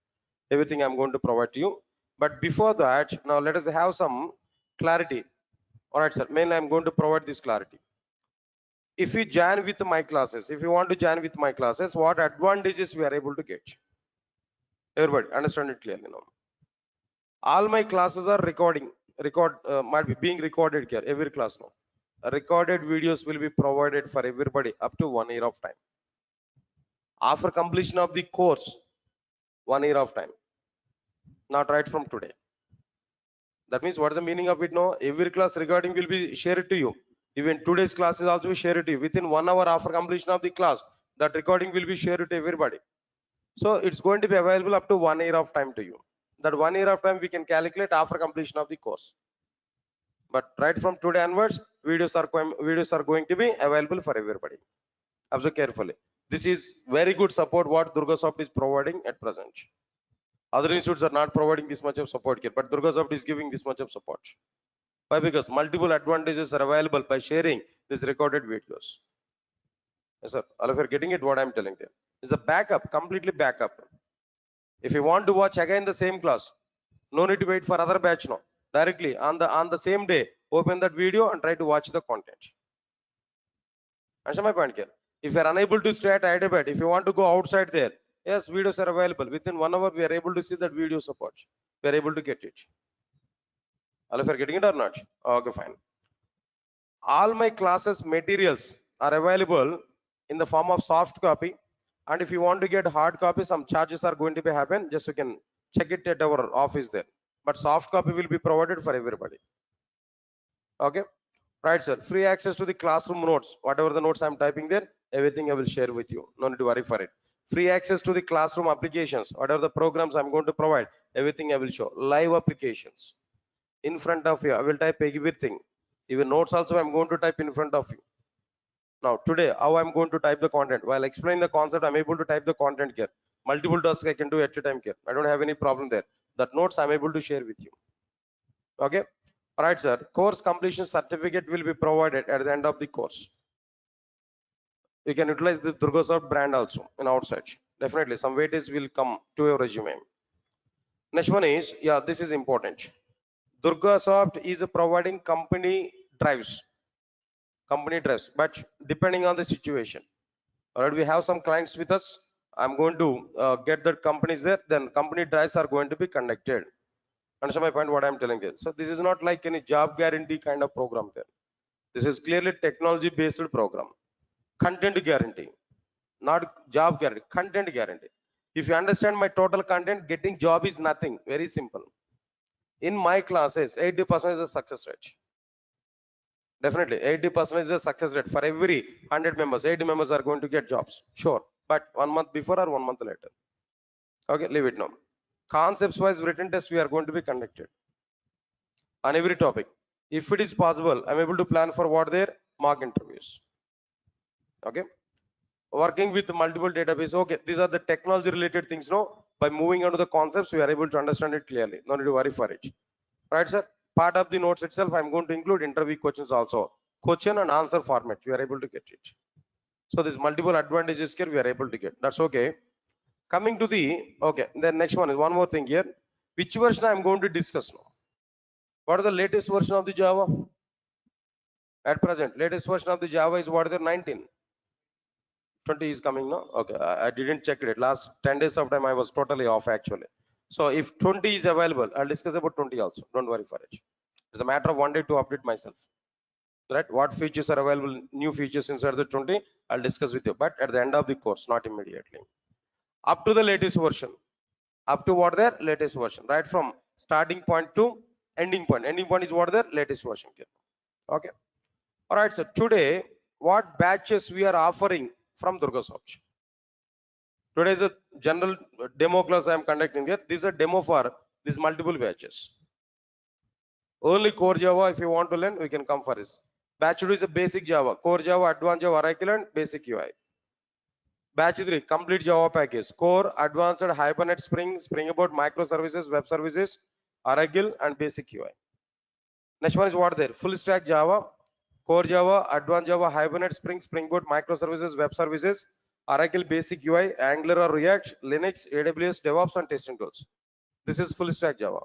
Everything I'm going to provide to you. But before that, now let us have some clarity. All right, sir. Mainly, I'm going to provide this clarity. If you join with my classes, if you want to join with my classes, what advantages we are able to get? Everybody, understand it clearly now. All my classes are might be being recorded here. Every class now. Recorded videos will be provided for everybody up to 1 year of time. After completion of the course, 1 year of time. Not right from today. That means what is the meaning of it now? Every class recording will be shared to you. Even today's class is also shared to you. Within 1 hour after completion of the class, that recording will be shared to everybody. So it's going to be available up to 1 year of time to you. That 1 year of time we can calculate after completion of the course. But right from today onwards, videos are going to be available for everybody. Observe carefully. This is very good support what Durgasoft is providing at present. Other institutes are not providing this much of support here, but Durgasoft is giving this much of support. Why? Because multiple advantages are available by sharing these recorded videos. Yes, sir. All of you are getting it what I'm telling you. It's a backup, completely backup. If you want to watch again the same class, no need to wait for other batch now. Directly on the same day, open that video and try to watch the content. Understand my point here? If you are unable to stay at Hyderabad, if you want to go outside there, yes, videos are available. Within 1 hour, we are able to see that video support. We are able to get it. All of you are getting it or not? Okay, fine. All my classes materials are available in the form of soft copy. And if you want to get hard copy, some charges are going to be happen. Just you can check it at our office there. But soft copy will be provided for everybody. Okay. Right, sir. Free access to the classroom notes. Whatever the notes I'm typing there, everything I will share with you. No need to worry for it. Free access to the classroom applications. Whatever the programs I'm going to provide, everything I will show. Live applications. In front of you, I will type everything. Even notes also I'm going to type in front of you. Now today, how I'm going to type the content? While explaining the concept, I'm able to type the content here. Multiple tasks I can do at a time here. I don't have any problem there. That notes I'm able to share with you. Okay. All right, sir. Course completion certificate will be provided at the end of the course. You can utilize the Durga brand also in outside. Definitely, some weightage will come to your resume. Next one is, yeah, this is important. Durga is providing company drives, but depending on the situation. Alright, we have some clients with us. I'm going to get the companies there. Then company drives are going to be conducted. Understand my point? What I'm telling you. So this is not like any job guarantee kind of program there. This is clearly technology-based program. Content guarantee, not job guarantee. Content guarantee. If you understand my total content, getting job is nothing. Very simple. In my classes, 80% is a success rate. Definitely, 80% is a success rate. For every 100 members, 80 members are going to get jobs. Sure. But 1 month before or 1 month later. Okay, leave it now. Concepts wise written test we are going to be conducted on every topic. If it is possible, I'm able to plan for what their mock interviews. Okay. Working with multiple database. Okay, these are the technology related things. No, by moving on to the concepts, we are able to understand it clearly. No need to worry for it. Right, sir? Part of the notes itself, I'm going to include interview questions also. Question and answer format. We are able to get it. So there's multiple advantages here we are able to get. That's okay. Coming to the, okay, the next one is one more thing here. Which version I'm going to discuss now? What is the latest version of the Java? At present, latest version of the Java is what is the 19? 20 is coming now. Okay, I didn't check it. Last 10 days of time I was totally off actually. So if 20 is available, I'll discuss about 20 also. Don't worry for it. It's a matter of one day to update myself. Right? What features are available, new features inside the 20, I'll discuss with you. But at the end of the course, not immediately. Up to the latest version. Up to what their latest version. Right from starting point to ending point. Ending point is what their latest version. Okay. All right. So today, what batches we are offering from Durga Soft? Today is a general demo class I am conducting here. This is a demo for these multiple batches. Only core Java, if you want to learn, we can come for this. Batch 2 is a basic Java, core Java, advanced Java, Oracle, and basic UI. Batch 3, complete Java package, core, advanced, Hibernate, Spring, Spring Boot, microservices, web services, Oracle, and basic UI. Next one is what there? Full stack Java, core Java, advanced Java, Hibernate, Spring, Spring Boot, microservices, web services, Oracle, basic UI, Angular or React, Linux, AWS, DevOps, and testing tools. This is full stack Java.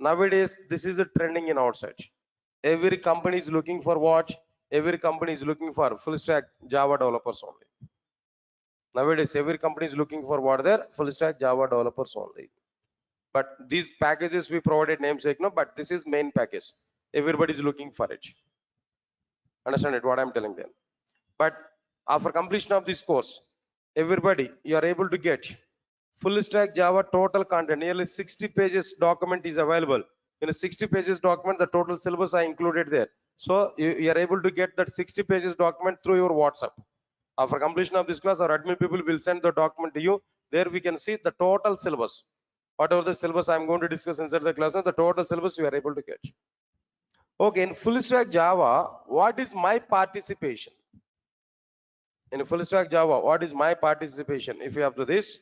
Nowadays, this is a trending in outside. Every company is looking for what? Every company is looking for full stack Java developers only. Nowadays, every company is looking for what? Their full stack Java developers only. But these packages we provided namesake, no, but this is main package. Everybody is looking for it. Understand it? What I'm telling them. But after completion of this course, everybody, you are able to get full stack Java total content. Nearly 60 pages document is available. In a 60 pages document, the total syllabus I included there. So you are able to get that 60 pages document through your WhatsApp. After completion of this class, our admin people will send the document to you. There we can see the total syllabus. Whatever the syllabus I'm going to discuss inside the class, the total syllabus you are able to get. Okay, in full stack Java, what is my participation? In full stack Java, what is my participation? If you have to this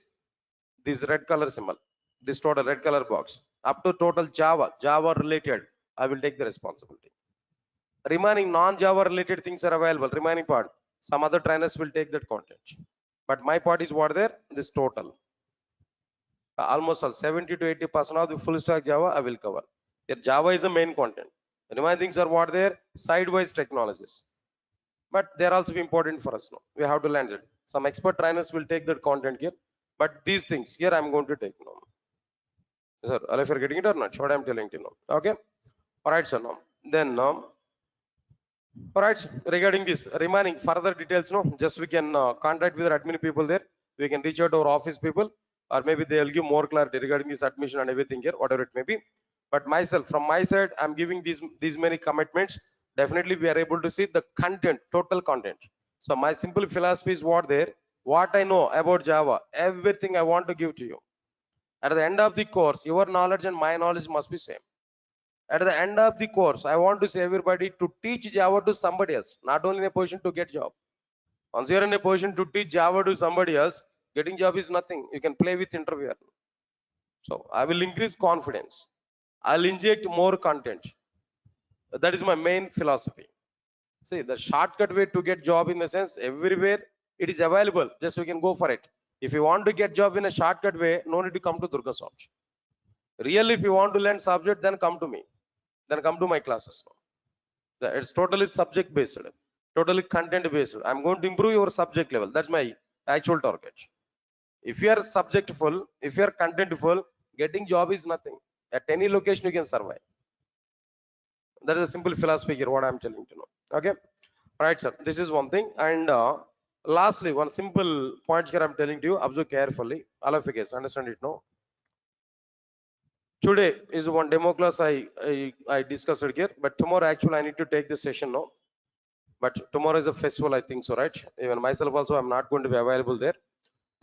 red color symbol, this total red color box, up to total Java related, I will take the responsibility. Remaining non-Java related things are available. Remaining part, some other trainers will take that content. But my part is what there? This total. Almost all 70 to 80% of the full stack Java I will cover. Here Java is the main content. Remaining things are what there? Sidewise technologies. But they're also important for us now. We have to learn it. Some expert trainers will take that content here. But these things here I'm going to take now. Sir, if you're getting it or not, what I'm telling you now. Okay. All right, sir. Now then all right, regarding this remaining further details, no, just we can contact with our admin people there. We can reach out to our office people, or maybe they will give more clarity regarding this admission and everything here, whatever it may be. But myself, from my side, I'm giving these many commitments. Definitely, we are able to see the content, total content. So my simple philosophy is what there, what I know about Java, everything I want to give to you. At the end of the course, your knowledge and my knowledge must be same. At the end of the course, I want to say everybody to teach Java to somebody else, not only in a position to get job. Once you're in a position to teach Java to somebody else, getting job is nothing. You can play with interviewer. So I will increase confidence. I'll inject more content. That is my main philosophy. See, the shortcut way to get job in the sense everywhere It is available. Just we can go for it. If you want to get job in a shortcut way, no need to come to Durga Soft. Really, if you want to learn subject, then come to me. Then come to my classes. It's totally subject based, totally content based. I'm going to improve your subject level. That's my actual target. If you are subjectful, if you are contentful, getting job is nothing. At any location you can survive. That is a simple philosophy here, what I'm telling you know. Okay, right, sir. This is one thing. And lastly, one simple point here I'm telling to you. Observe carefully. All of you guys understand it now. Today is one demo class I discussed it here, but tomorrow actually I need to take this session now. But tomorrow is a festival, I think so, right? Even myself also, I'm not going to be available there.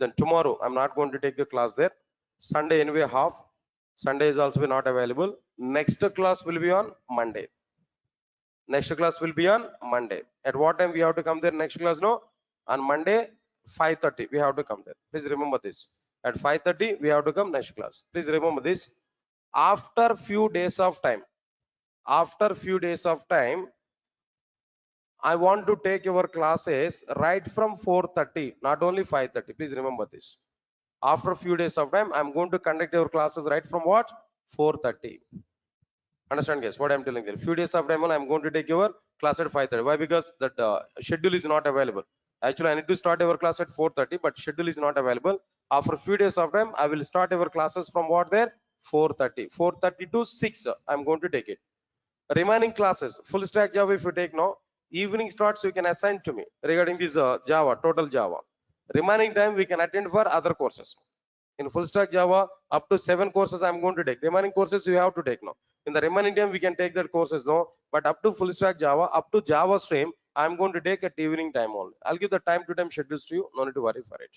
Then tomorrow I'm not going to take the class there. Sunday anyway half. Sunday is also not available. Next class will be on Monday. Next class will be on Monday. At what time we have to come there? Next class, no? On Monday, 5:30 we have to come there. Please remember this. At 5:30 we have to come next class. Please remember this. After few days of time, after few days of time, I want to take your classes right from 4:30, not only 5:30. Please remember this. After a few days of time, I'm going to conduct your classes right from what? 4:30. Understand, guys, what I'm telling you? Few days of time, I'm going to take your class at 5:30. Why? Because that schedule is not available. Actually, I need to start your class at 4:30, but schedule is not available. After a few days of time, I will start your classes from what there? 4:30. 4:30 to 6. I'm going to take it. Remaining classes, full stack Java, if you take now, evening starts, you can assign to me regarding this Java, total Java. Remaining time, we can attend for other courses. In full stack Java, up to 7 courses I'm going to take. Remaining courses you have to take now. In the remaining time, we can take that courses now. But up to full stack Java, up to Java stream, I'm going to take at evening time only. I'll give the time to time schedules to you. No need to worry for it.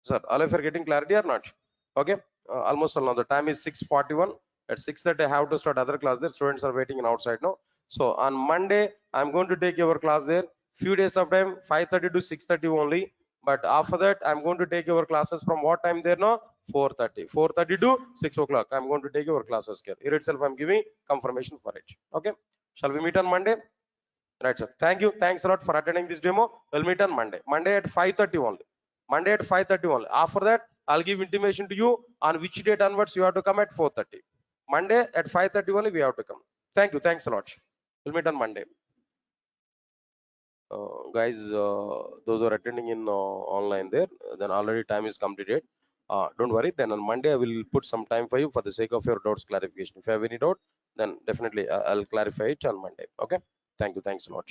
Sir, all of you are getting clarity or not? Okay. Almost all now. The time is 6:41. At 6:30, I have to start other class there. Students are waiting in outside now. So on Monday, I'm going to take your class there. Few days of time, 5:30 to 6:30 only. But after that, I'm going to take your classes from what time there now? 4:30. 4:30 to 6 o'clock. I'm going to take your classes here. Here itself, I'm giving confirmation for it. Okay. Shall we meet on Monday? Right, sir. Thank you. Thanks a lot for attending this demo. We'll meet on Monday. Monday at 5:30 only. Monday at 5:30 only. After that, I'll give intimation to you on which date onwards you have to come at 4:30. Monday at 5:30 only we have to come. Thank you. Thanks a lot. We'll meet on Monday. Guys, those who are attending in online there, then already time is completed. Don't worry. Then on Monday, I will put some time for you for the sake of your doubts clarification. If you have any doubt, then definitely I'll clarify it on Monday. Okay. Thank you. Thanks a lot.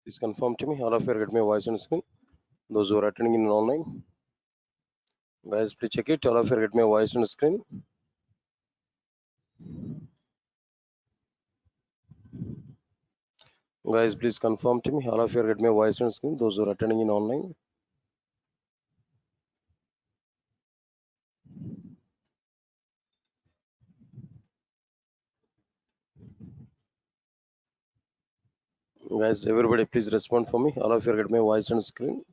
Please confirm to me. All of you are getting my voice on screen. Those who are attending in online, guys, please check it. All of you are getting my voice on screen. Guys, please confirm to me. All of you are getting my voice on screen. Those who are attending in online. Guys, everybody, please respond for me. All of you are getting my voice on screen.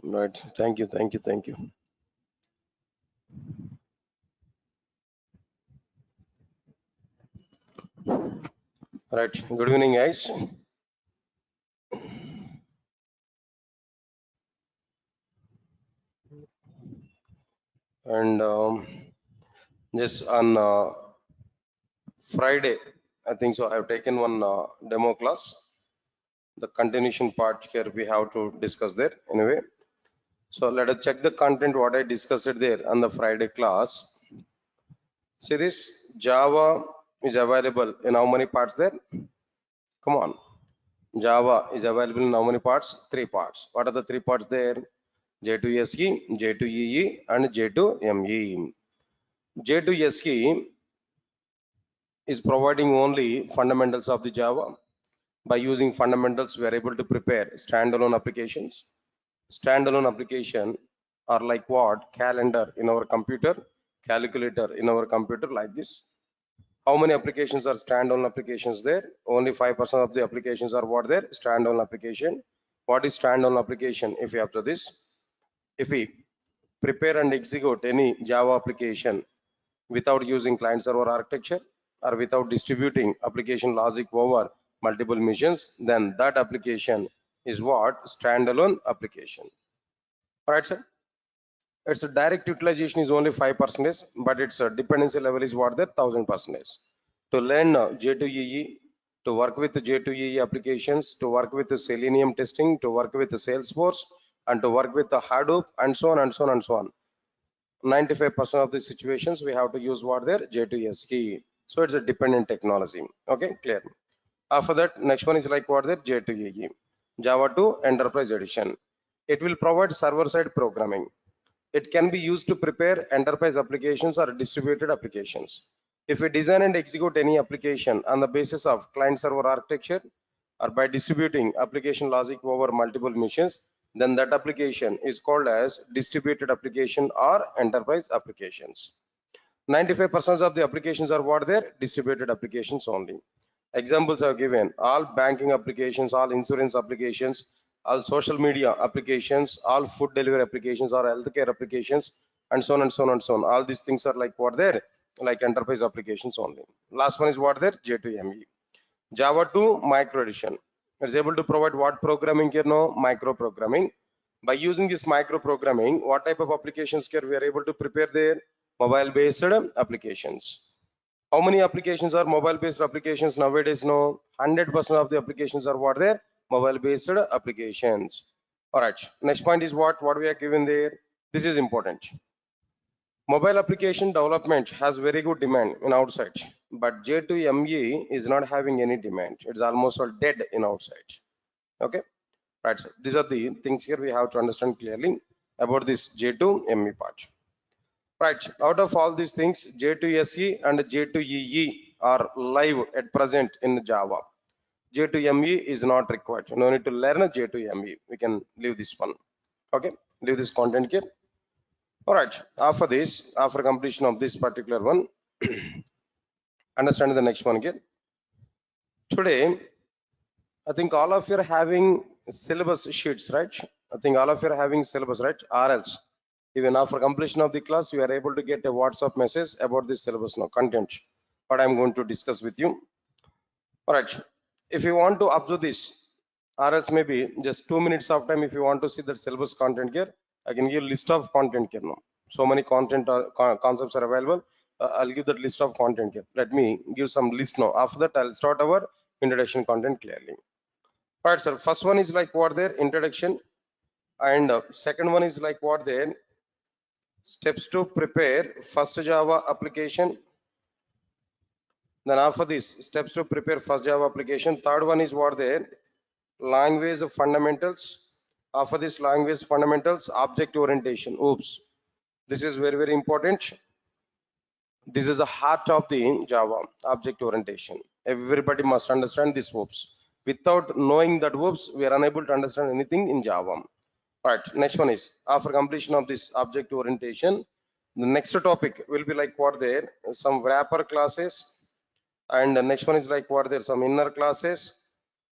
Right. Thank you. Thank you. Thank you. Right. Good evening, guys. And just on Friday, I think so. I've taken one demo class. The continuation part here we have to discuss there anyway. So let us check the content what I discussed there on the Friday class. See this Java is available in how many parts there? Come on. Java is available in how many parts? 3 parts. What are the 3 parts there? J2SE, J2EE and J2ME. J2SE is providing only fundamentals of the Java. By using fundamentals, we are able to prepare standalone applications. Standalone application are like what? Calendar in our computer, calculator in our computer, like this. How many applications are standalone applications there? Only 5% of the applications are what there? Standalone application. What is standalone application? If we have to this, if we prepare and execute any Java application without using client server architecture or without distributing application logic over multiple machines, then that application is what? Standalone application. All right, sir. Its direct utilization is only 5%, but its dependency level is what? There 1000%. To learn J2EE, to work with J2EE applications, to work with the Selenium testing, to work with the Salesforce, and to work with the Hadoop, and so on and so on and so on. 95% of the situations we have to use what there? J2SE. So it's a dependent technology. Okay, clear. After that, next one is like what there? J2EE. Java 2 Enterprise Edition. It will provide server-side programming. It can be used to prepare enterprise applications or distributed applications. If we design and execute any application on the basis of client-server architecture or by distributing application logic over multiple machines, then that application is called as distributed application or enterprise applications. 95% of the applications are what there? Distributed applications only. Examples are given: all banking applications, all insurance applications, all social media applications, all food delivery applications, or healthcare applications, and so on and so on and so on. All these things are like what there? Like enterprise applications only. Last one is what there? J2ME. Java 2 micro edition. It's able to provide what programming here? No, micro programming. By using this micro programming, what type of applications here we are able to prepare there? Mobile based applications. How many applications are mobile based applications nowadays? No, 100% of the applications are what there? Mobile based applications. All right, next point is what we are given there. This is important. Mobile application development has very good demand in outside, but J2ME is not having any demand. It's almost all dead in outside. Okay, right. So these are the things here we have to understand clearly about this J2ME part. Right, out of all these things, J2SE and J2EE are live at present in Java. J2ME is not required. No need to learn J2ME. We can leave this one. Okay, leave this content here. All right, after this, after completion of this particular one, understand the next one here. Today, I think all of you are having syllabus sheets, right? I think all of you are having syllabus, right? Or else, even after completion of the class, you are able to get a WhatsApp message about this syllabus now, content, what I'm going to discuss with you. All right, if you want to observe this, or else maybe just 2 minutes of time, if you want to see the syllabus content here, I can give list of content here now. So many content concepts are available. I'll give that list of content here. Let me give some list now. After that, I'll start our introduction content clearly. All right, sir. First one is like what there? Introduction. And second one is like what there? Steps to prepare first Java application. Then after this, steps to prepare first Java application. Third one is what there? Language fundamentals. After this language fundamentals, object orientation. Oops. This is very, very important. This is the heart of the Java, object orientation. Everybody must understand this oops. Without knowing that oops, we are unable to understand anything in Java. All right, next one is after completion of this object orientation, the next topic will be like what there? Some wrapper classes. And the next one is like what there? Some inner classes.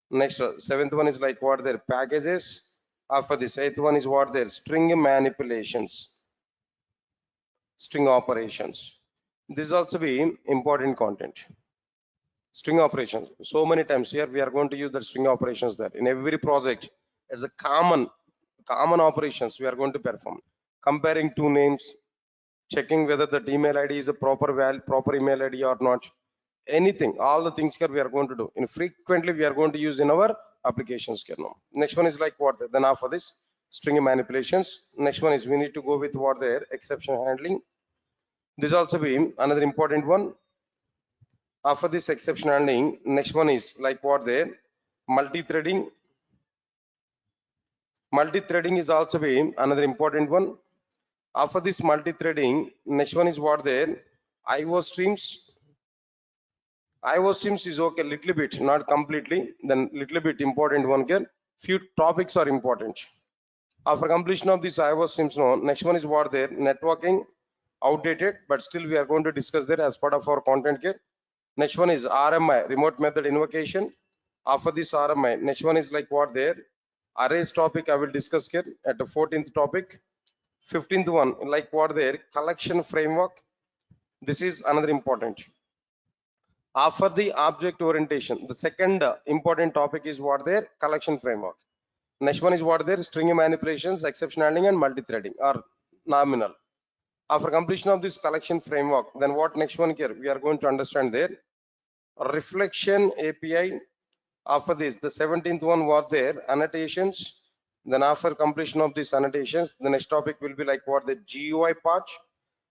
Next, seventh one is like what there? Packages. After this, eighth one is what there? String manipulations, string operations. This is also be important content. String operations. So many times here we are going to use the string operations there in every project. As a common operations we are going to perform. Comparing two names, checking whether the email ID is a proper email ID or not. Anything, all the things here we are going to do. And frequently we are going to use in our applications here now. Next one is like what? Then after this, string manipulations. Next one is we need to go with what there? Exception handling. This also be another important one. After this exception handling, next one is like what there? Multi-threading. Multi-threading is also be another important one. After this multi-threading, next one is what there? IO streams. IO streams is okay, little bit, not completely. Then little bit important one here. Few topics are important. After completion of this iOS streams, no, next one is what there, networking, outdated, but still we are going to discuss that as part of our content here. Next one is RMI, remote method invocation. After this RMI, next one is like what there, arrays topic I will discuss here at the 14th topic. 15th one, like what there, collection framework. This is another important. After the object orientation, the second important topic is what there, collection framework. Next one is what there, string manipulations, exception handling and multi-threading or nominal. After completion of this collection framework, then what next one here, we are going to understand there, reflection API. After this, the 17th one was there, annotations. Then after completion of these annotations, the next topic will be like what the GUI part.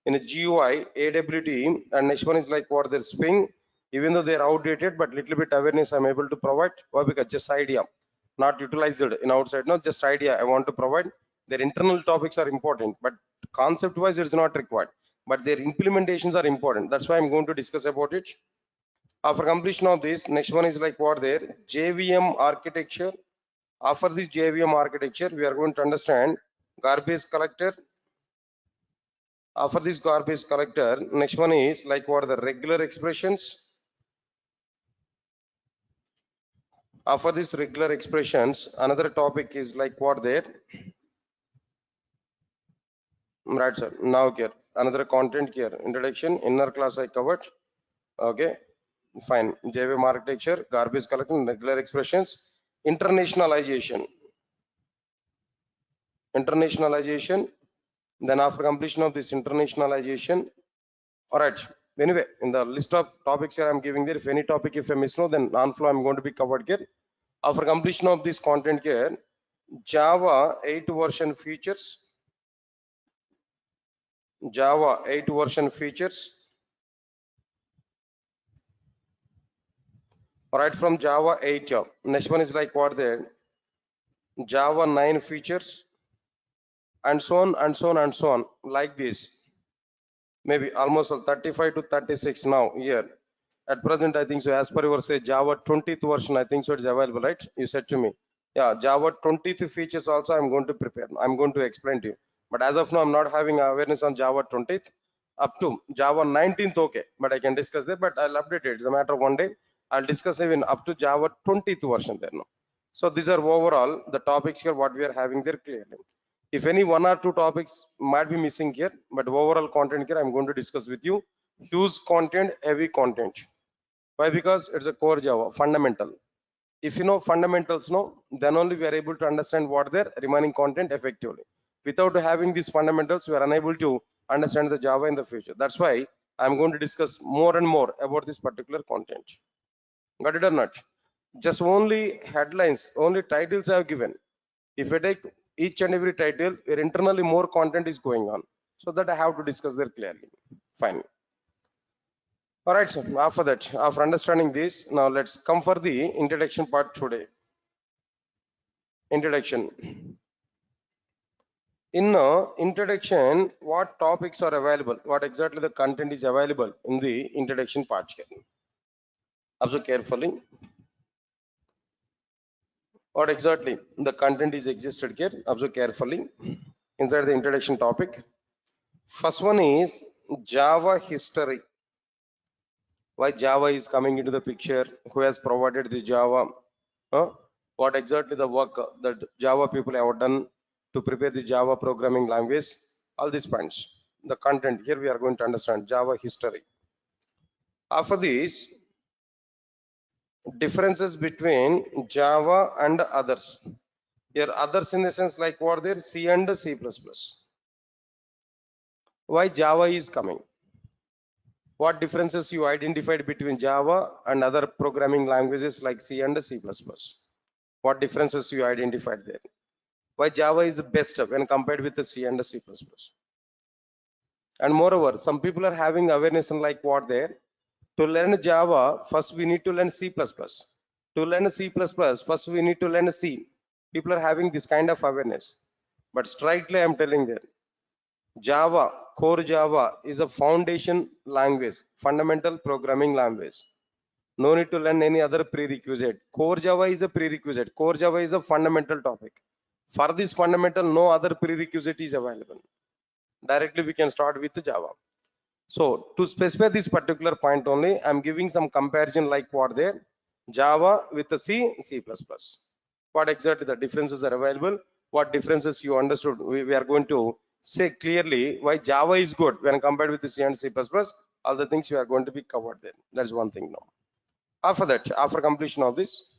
In a GUI, AWT, and next one is like what the Swing. Even though they are outdated, but little bit awareness I'm able to provide. Why? Because just idea, not utilized in outside. No, just idea I want to provide. Their internal topics are important, but concept-wise it is not required. But their implementations are important. That's why I'm going to discuss about it. After completion of this, next one is like what there, JVM architecture. After this JVM architecture, we are going to understand garbage collector. After this garbage collector, next one is like what the regular expressions. After this regular expressions, another topic is like what there. Right, sir. Now here, another content here. Introduction, inner class I covered. Okay, fine. JVM architecture, garbage collection, regular expressions, internationalization. Internationalization. Then after completion of this internationalization, all right. Anyway, in the list of topics here I'm giving there, if any topic if I miss no, then non-flow I'm going to be covered here. After completion of this content here, Java 8 version features. Java 8 version features. All right, from Java 8. Next one is like what there, Java 9 features, and so on and so on and so on, like this. Maybe almost 35 to 36 now here. At present, I think so. As per your say, Java 20th version, I think so. It's available, right? You said to me, yeah. Java 20th features also. I'm going to prepare. I'm going to explain to you. But as of now, I'm not having awareness on Java 20th. Up to Java 19th, okay. But I can discuss that. But I'll update it. It's a matter of one day. I'll discuss even up to Java 20th version there now. So these are overall the topics here. What we are having there clearly. If any one or two topics might be missing here, but overall content here, I'm going to discuss with you. Huge content, heavy content. Why? Because it's a core Java, fundamental. If you know fundamentals, no, then only we are able to understand what their remaining content effectively. Without having these fundamentals, we are unable to understand the Java in the future. That's why I'm going to discuss more and more about this particular content. Got it or not? Just only headlines, only titles I have given. If I take each and every title, where internally more content is going on, so that I have to discuss there clearly. Fine. All right, so after that, after understanding this, now let's come for the introduction part today. Introduction. In introduction, what topics are available? What exactly the content is available in the introduction part? Observe carefully. What exactly the content is existed here? Observe carefully. Inside the introduction topic. First one is Java history. Why Java is coming into the picture? Who has provided this Java? What exactly the work that Java people have done to prepare the Java programming language? All these points. The content here we are going to understand Java history. After this, differences between Java and others. Here others in the sense like what there, C and C++. Why Java is coming? What differences you identified between Java and other programming languages like C and C++? What differences you identified there? Why Java is the best when compared with the C and the C++? And moreover, some people are having awareness on like what there. To learn Java, first we need to learn C++. To learn C++, first we need to learn C. People are having this kind of awareness. But straightly I'm telling that Java, core Java is a foundation language, fundamental programming language. No need to learn any other prerequisite. Core Java is a prerequisite. Core Java is a fundamental topic. For this fundamental, no other prerequisite is available. Directly we can start with Java. So to specify this particular point only, I'm giving some comparison like what there, Java with the C++. What exactly the differences are available, what differences you understood. We are going to say clearly why Java is good when compared with the C and C++. All the things you are going to be covered there. That's one thing now. After that, after completion of this,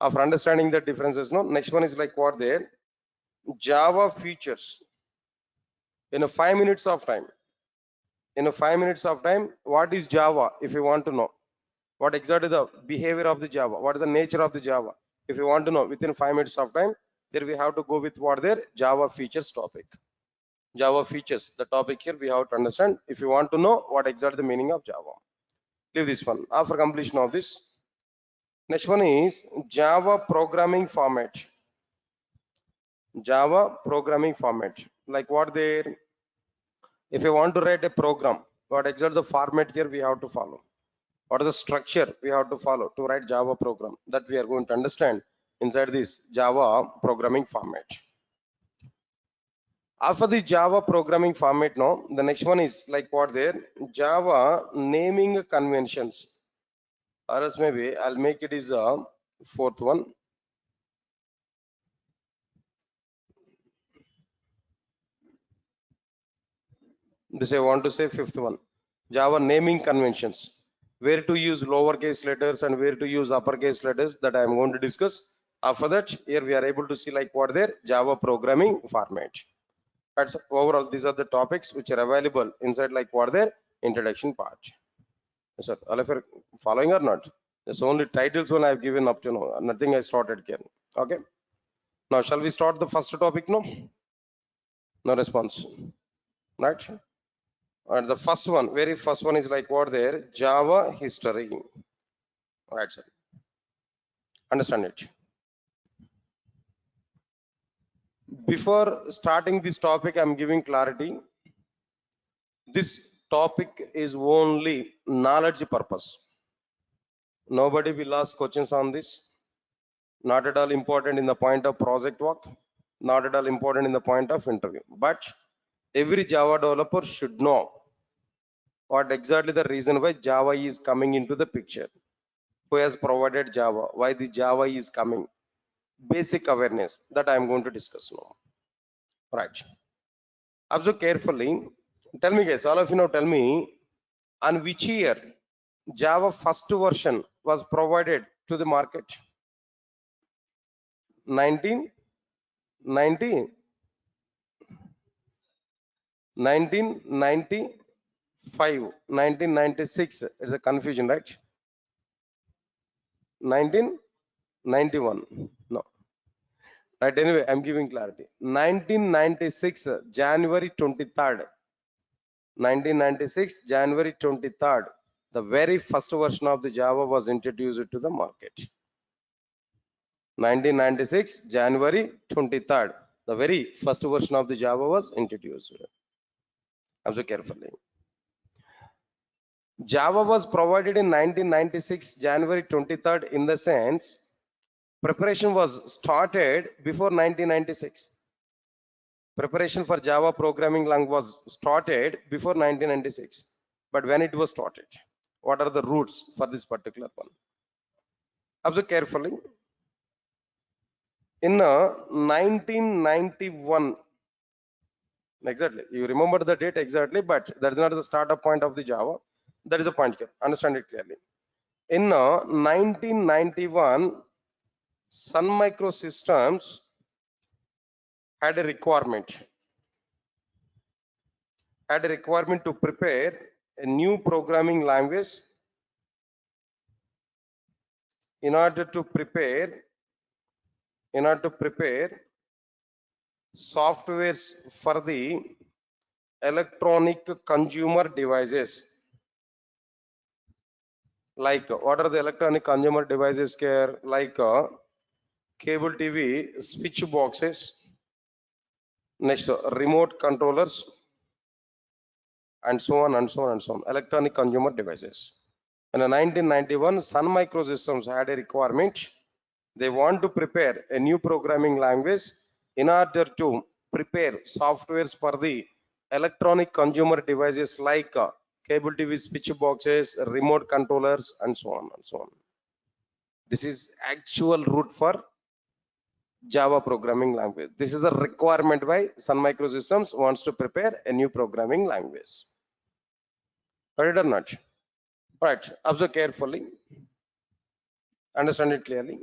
after understanding the differences, no, next one is like what there, Java features in a 5 minutes of time. In a 5 minutes of time, what is Java if you want to know? What exactly the behavior of the Java? What is the nature of the Java? If you want to know within 5 minutes of time, there we have to go with what there, Java features topic. Java features, the topic here we have to understand if you want to know what exactly the meaning of Java. Leave this one. After completion of this, next one is Java programming format. Java programming format. Like what there, if you want to write a program, what exactly the format here we have to follow? What is the structure we have to follow to write Java program? That we are going to understand inside this Java programming format. After the Java programming format, no, the next one is like what there, Java naming conventions. Or else maybe I'll make it is the fourth one. This I want to say fifth one. Java naming conventions. Where to use lowercase letters and where to use uppercase letters, that I am going to discuss. After that, here we are able to see like what there, Java programming format. That's overall, these are the topics which are available inside like what their introduction part. Yes, sir. All of you are following or not? There's only titles one I've given up to now. Nothing I started here. Okay. Now shall we start the first topic? No. No response. Right. And the first one, very first one is like what there, Java history. Right, sir. Understand it. Before starting this topic, I'm giving clarity. This topic is only knowledge purpose. Nobody will ask questions on this. Not at all important in the point of project work. Not at all important in the point of interview. But every Java developer should know what exactly the reason why Java is coming into the picture. Who has provided Java? Why the Java is coming? Basic awareness that I am going to discuss now. Right. Observe carefully. Tell me guys, all of you now tell me on which year Java first version was provided to the market? 1990, 1995, 1996. It's a confusion, right? 1991. No. Right. Anyway, I'm giving clarity. 1996, January 23rd. 1996, January 23rd. The very first version of the Java was introduced to the market. 1996, January 23rd. The very first version of the Java was introduced. Observe carefully. Java was provided in 1996, January 23rd, in the sense preparation was started before 1996. Preparation for Java programming language was started before 1996. But when it was started, what are the roots for this particular one? Observe carefully. In 1991, exactly, you remember the date exactly, but that is not the startup point of the Java. That is a point here. Understand it clearly. In 1991, Sun Microsystems had a requirement to prepare a new programming language in order to prepare softwares for the electronic consumer devices. Like what are the electronic consumer devices here? Like cable TV, switch boxes, next remote controllers, and so on and so on and so on. Electronic consumer devices. In 1991, Sun Microsystems had a requirement. They want to prepare a new programming language in order to prepare softwares for the electronic consumer devices like cable TV switch boxes, remote controllers, and so on and so on. This is actual route for Java programming language. This is a requirement why Sun Microsystems wants to prepare a new programming language. Got it or not? Right. Observe carefully. Understand it clearly.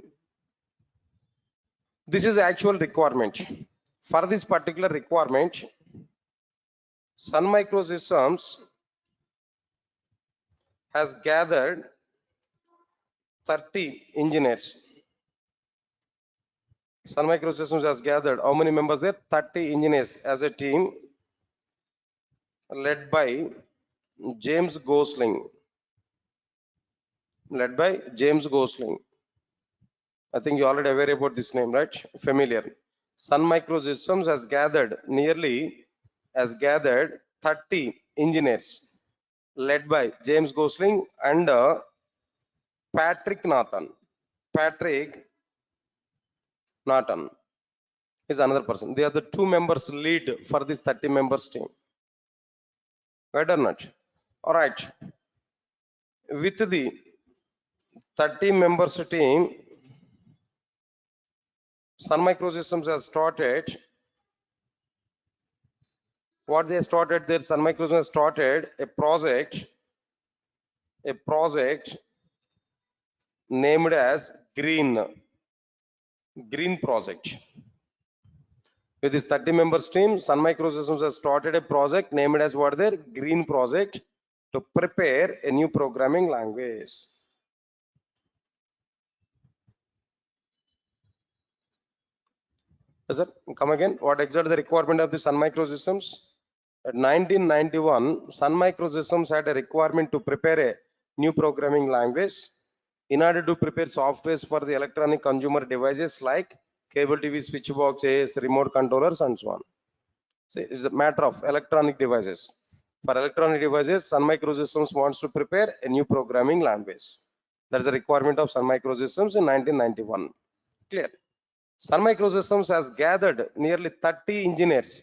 This is actual requirement. For this particular requirement, Sun Microsystems has gathered 30 engineers. Sun Microsystems has gathered how many members there? 30 engineers as a team led by James Gosling. Led by James Gosling. I think you already aware about this name, right? Familiar. Sun Microsystems has gathered 30 engineers led by James Gosling and Patrick Nathan. Patrick Nathan is another person. They are the two members lead for this 30 members team. Right or not? All right. With the 30 members team, Sun Microsystems has started. What they started there, Sun Microsystems started a project named as Green project. With this 30 members team, Sun Microsystems has started a project named as what there? Green project to prepare a new programming language. Yes, sir. Come again. What exactly the requirement of the Sun Microsystems? At 1991, Sun Microsystems had a requirement to prepare a new programming language in order to prepare softwares for the electronic consumer devices like cable TV switch boxes, remote controllers, and so on. See, it's a matter of electronic devices. For electronic devices, Sun Microsystems wants to prepare a new programming language. That is a requirement of Sun Microsystems in 1991. Clear? Sun Microsystems has gathered nearly 30 engineers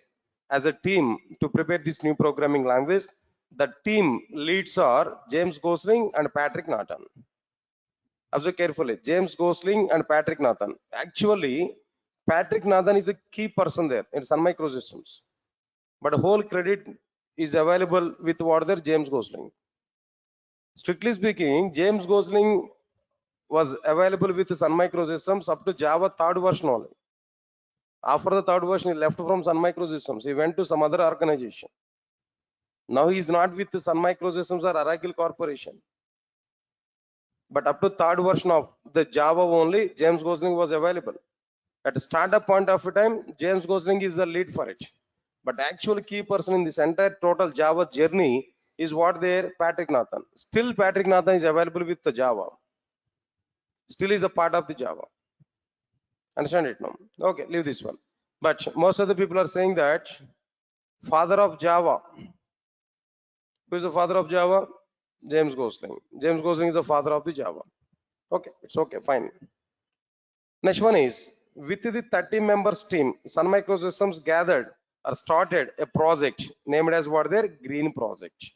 as a team to prepare this new programming language. The team leads are James Gosling and Patrick Nathan. Observe carefully. James Gosling and Patrick Nathan. Actually, Patrick Nathan is a key person there in Sun Microsystems. But whole credit is available with what there James Gosling. Strictly speaking, James Gosling was available with Sun Microsystems up to Java 3rd version only. After the 3rd version, he left from Sun Microsystems. He went to some other organization. Now he is not with Sun Microsystems or Oracle Corporation. But up to 3rd version of the Java only, James Gosling was available. At the startup point of time, James Gosling is the lead for it. But actual key person in this entire total Java journey is what there Patrick Nathan. Still Patrick Nathan is available with the Java. Still is a part of the Java. Understand it now? Okay, leave this one. But most of the people are saying that father of Java. Who is the father of Java? James Gosling. James Gosling is the father of the Java. Okay, it's okay, fine. Next one is with the 30 members team, Sun Microsystems gathered or started a project named as what their Green project.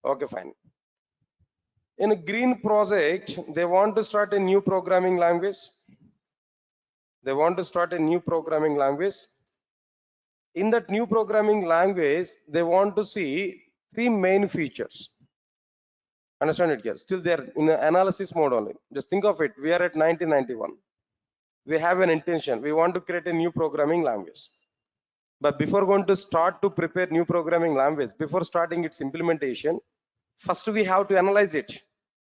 Okay, fine. In a Green project, they want to start a new programming language. They want to start a new programming language. In that new programming language, they want to see 3 main features. Understand it here? Still they're in an analysis mode only. Just think of it. We are at 1991. We have an intention. We want to create a new programming language. But before going to start to prepare new programming language, before starting its implementation, first we have to analyze it.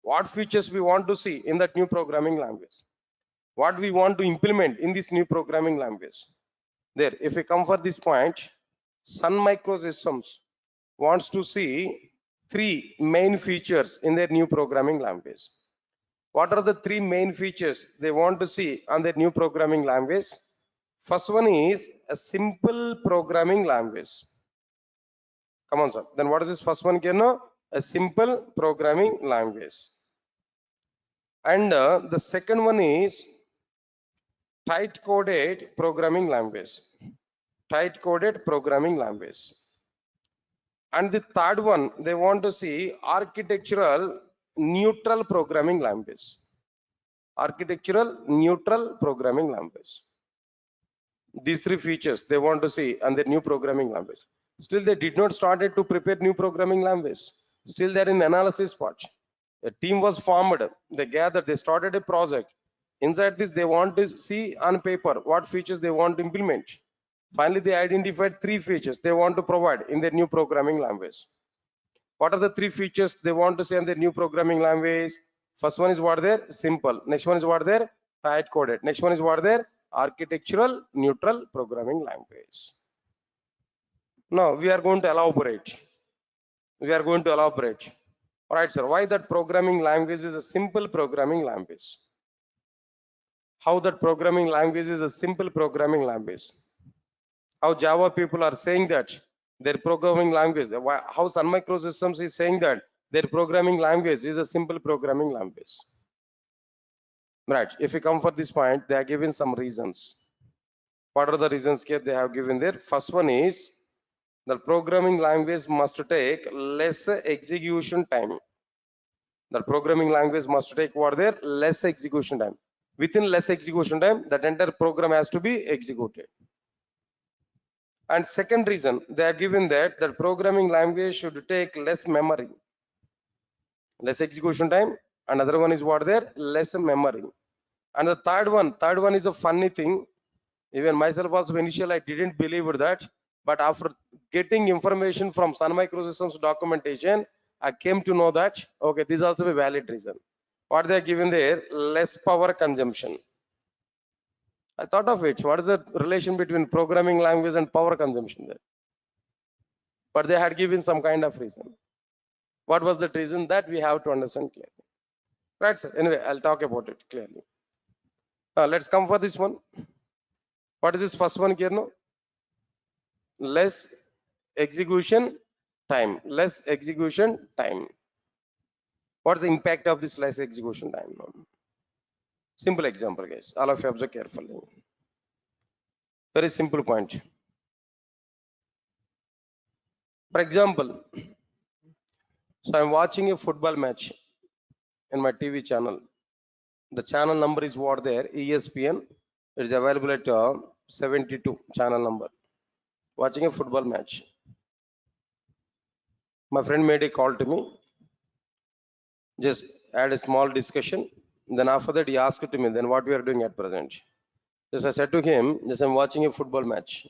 What features we want to see in that new programming language? What we want to implement in this new programming language? There, if we come for this point, Sun Microsystems wants to see 3 main features in their new programming language. What are the 3 main features they want to see on their new programming language? First one is a simple programming language. Come on, sir. Then what is this first one? A simple programming language. And the second one is tight coded programming language. Tight coded programming language. And the third one, they want to see architectural neutral programming language. Architectural neutral programming language. These three features they want to see and the new programming language. Still, they did not started to prepare new programming language. Still, they're in analysis part. A team was formed. They gathered. They started a project. Inside this, they want to see on paper what features they want to implement. Finally, they identified three features they want to provide in their new programming language. What are the three features they want to see in their new programming language? First one is what there simple. Next one is what there tight coded. Next one is what there architectural neutral programming language. Now we are going to elaborate. We are going to elaborate. All right, sir. Why that programming language is a simple programming language? How that programming language is a simple programming language? How Java people are saying that their programming language, how Sun Microsystems is saying that their programming language is a simple programming language. Right. If you come for this point, they are given some reasons. What are the reasons here they have given there? First one is the programming language must take less execution time. The programming language must take what there less execution time. Within less execution time, that entire program has to be executed. And second reason, they are given that the programming language should take less memory, less execution time. Another one is what there, less memory. And the third one is a funny thing. Even myself also initially I didn't believe that, but after getting information from Sun Microsystems documentation, I came to know that okay, this is also a valid reason. What they are given there, less power consumption. I thought of it. What is the relation between programming language and power consumption there? But they had given some kind of reason. What was the reason that we have to understand clearly? Right, sir. Anyway, I'll talk about it clearly. Let's come for this one. What is this first one here now? Less execution time. Less execution time. What's the impact of this less execution time? Simple example, guys. All of you observe carefully. Very simple point. For example, so I'm watching a football match in my TV channel. The channel number is what there, ESPN. It is available at 72 channel number. Watching a football match. My friend made a call to me. Just had a small discussion. Then after that, he asked to me, then what we are doing at present. Just I said to him, just I'm watching a football match.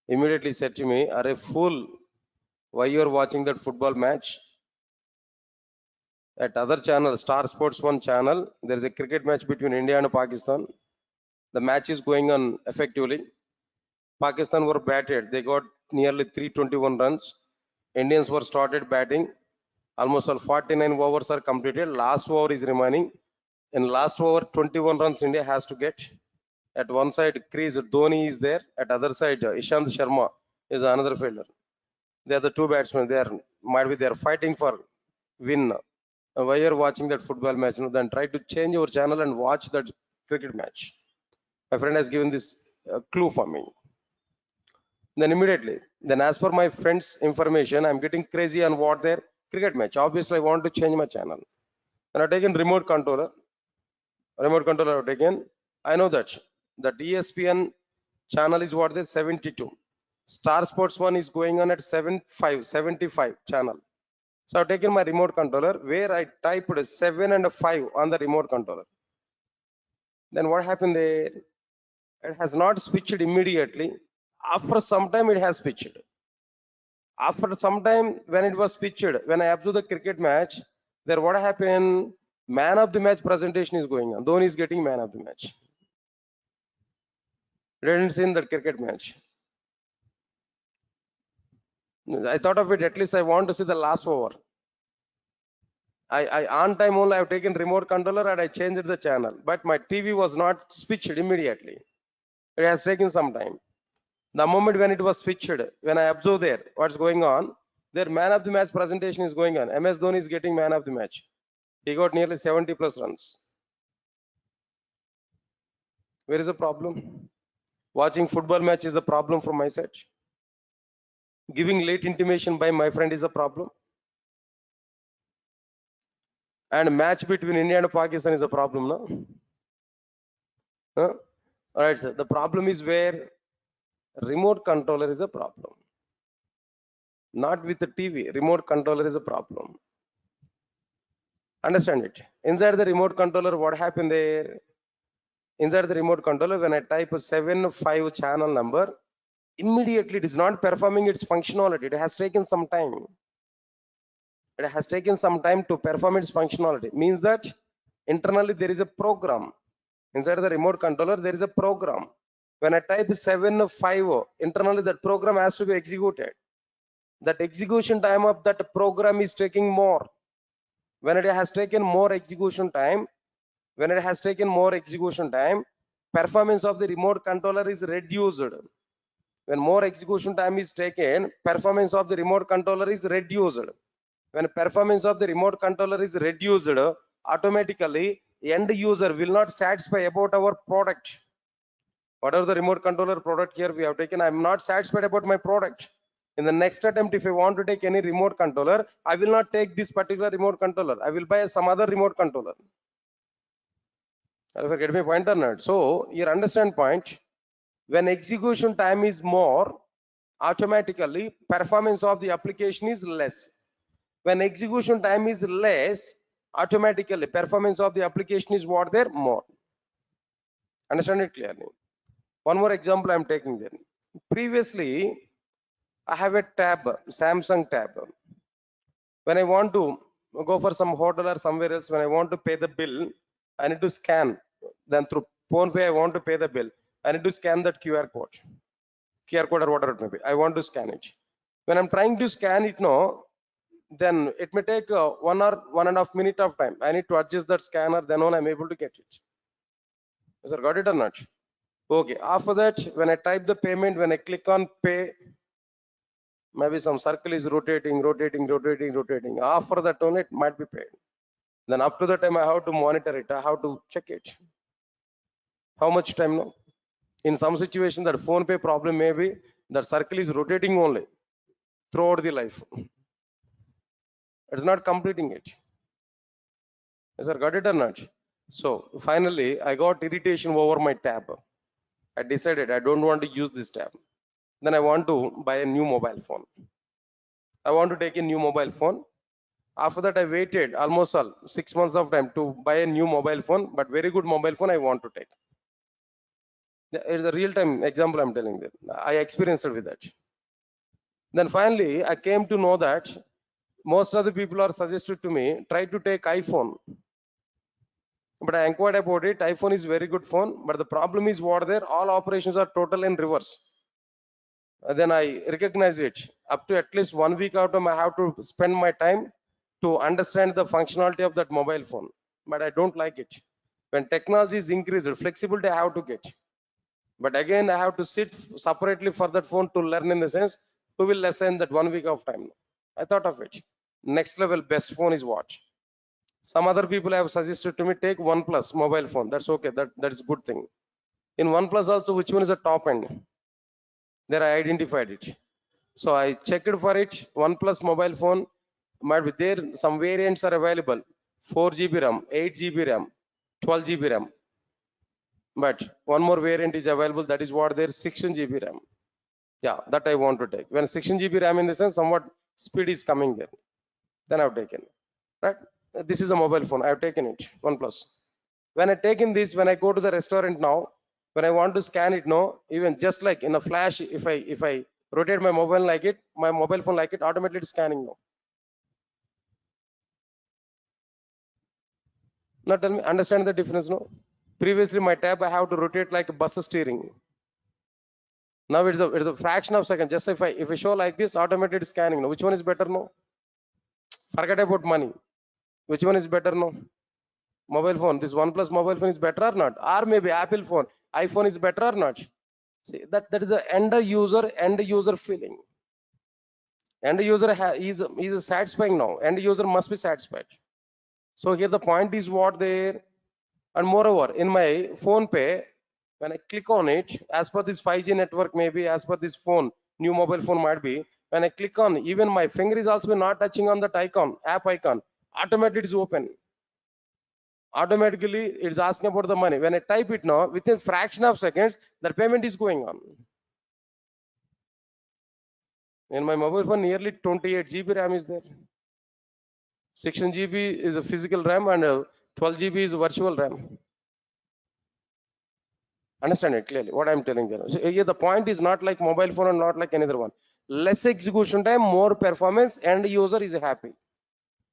Immediately said to me, are a fool, why you are watching that football match? At other channel, Star Sports 1 channel, there is a cricket match between India and Pakistan. The match is going on effectively. Pakistan were batted. They got nearly 321 runs. Indians were started batting. Almost all 49 overs are completed. Last over is remaining. In last over, 21 runs India has to get. At one side, crease Dhoni is there. At other side, Ishant Sharma is another fielder. They are the two batsmen. They are fighting for win. Why you're watching that football match? Then try to change your channel and watch that cricket match. My friend has given this clue for me. Then immediately, then as per my friend's information, I'm getting crazy on what their cricket match. Obviously, I want to change my channel. And I've taken remote controller. Remote controller I've taken. I know that ESPN channel is what the 72. Star Sports 1 is going on at 75 channel. So I've taken my remote controller where I typed 7 and 5 on the remote controller. Then what happened there? It has not switched immediately. After some time, it has switched. After some time, when it was switched, when I observed the cricket match, there what happened? Man of the match presentation is going on. Dhoni is getting man of the match. Didn't see that cricket match. I thought of it, at least I want to see the last over. I on time only I've taken remote controller and I changed the channel, but my TV was not switched immediately. It has taken some time. The moment when it was switched, when I observe there what's going on, their man of the match presentation is going on. MS Dhoni is getting man of the match. He got nearly 70 plus runs. Where is the problem? Watching football match is a problem from my side. Giving late intimation by my friend is a problem. And match between India and Pakistan is a problem, no? Huh? All right, sir. The problem is where remote controller is a problem. Not with the TV. Remote controller is a problem. Understand it. Inside the remote controller, what happened there? Inside the remote controller, when I type a 7 5 channel number, immediately it is not performing its functionality. It has taken some time. It has taken some time to perform its functionality. Means that internally there is a program. Inside the remote controller, there is a program. When I type 7 5, internally that program has to be executed. That execution time of that program is taking more. When it has taken more execution time, performance of the remote controller is reduced. When more execution time is taken, performance of the remote controller is reduced. When performance of the remote controller is reduced, automatically end user will not satisfy about our product. Whatever the remote controller product here we have taken, I'm not satisfied about my product. In the next attempt, if I want to take any remote controller, I will not take this particular remote controller. I will buy some other remote controller. If I get my point or not? So your understand point, when execution time is more, automatically performance of the application is less. When execution time is less, automatically performance of the application is what there more. Understand it clearly. One more example I'm taking there. Previously, I have a tab, Samsung tab. When I want to go for some hotel or somewhere else, when I want to pay the bill, I need to scan. Then through PhonePe, I want to pay the bill. I need to scan that QR code or whatever it may be. I want to scan it. When I'm trying to scan it now, then it may take 1 or 1.5 minute of time. I need to adjust that scanner, then only I'm able to get it. Sir, got it or not? Okay. After that, when I type the payment, when I click on pay, maybe some circle is rotating. After that only it might be paid. Then up to the time I have to monitor it. I have to check it. How much time now? In some situation, that phone pay problem may be that circle is rotating only throughout the life. It's not completing it. Yes, sir, got it or not? So finally, I got irritation over my tab. I decided I don't want to use this tab. Then I want to buy a new mobile phone. I want to take a new mobile phone. After that, I waited almost 6 months of time to buy a new mobile phone, but very good mobile phone I want to take. It's a real-time example I'm telling you. I experienced it with that. Then finally, I came to know that most of the people are suggested to me, try to take iPhone. But I inquired about it. iPhone is very good phone, but the problem is what there, all operations are total in reverse. Then I recognize it. Up to at least 1 week out of I have to spend my time to understand the functionality of that mobile phone. But I don't like it. When technology is increased, flexibility I have to get. But again, I have to sit separately for that phone to learn, in the sense, who will lesson that 1 week of time. I thought of it. Next level best phone is what? Some other people have suggested to me, take OnePlus mobile phone. That's okay. That is a good thing. In OnePlus also, which one is the top end? There I identified it. So I checked for it. OnePlus mobile phone might be there. Some variants are available. 4 GB RAM, 8 GB RAM, 12 GB RAM. But one more variant is available. That is what there, 16 GB RAM. Yeah, that I want to take. When 16 GB RAM, in the sense, somewhat speed is coming there. Then I've taken. Right? This is a mobile phone. I've taken it. OnePlus. When I taken this, when I go to the restaurant now, when I want to scan it now, even just like in a flash, if I rotate my mobile like it, my mobile phone like it, automatically it's scanning now. Now tell me, understand the difference now? Previously my tab I have to rotate like a bus steering. Now it's a fraction of a second. Just if I show like this, automated scanning now. Which one is better now? Forget about money. Which one is better now? Mobile phone. This OnePlus mobile phone is better or not? Or maybe Apple phone, iPhone is better or not? See, that is the end user feeling. End user is satisfying now. End user must be satisfied. So here the point is what there. And moreover, in my phone pay, When I click on it, as per this 5G network, maybe as per this phone, new mobile phone might be, when I click on, even my finger is also not touching on that icon, app icon, automatically it's open. Automatically it's asking about the money. When I type it now, within fraction of seconds, the payment is going on. In my mobile phone, nearly 28 GB RAM is there. 16 GB is a physical RAM and 12 GB is virtual RAM. Understand it clearly what I'm telling you. So here the point is not like mobile phone and not like any other one. Less execution time, more performance, and user is happy.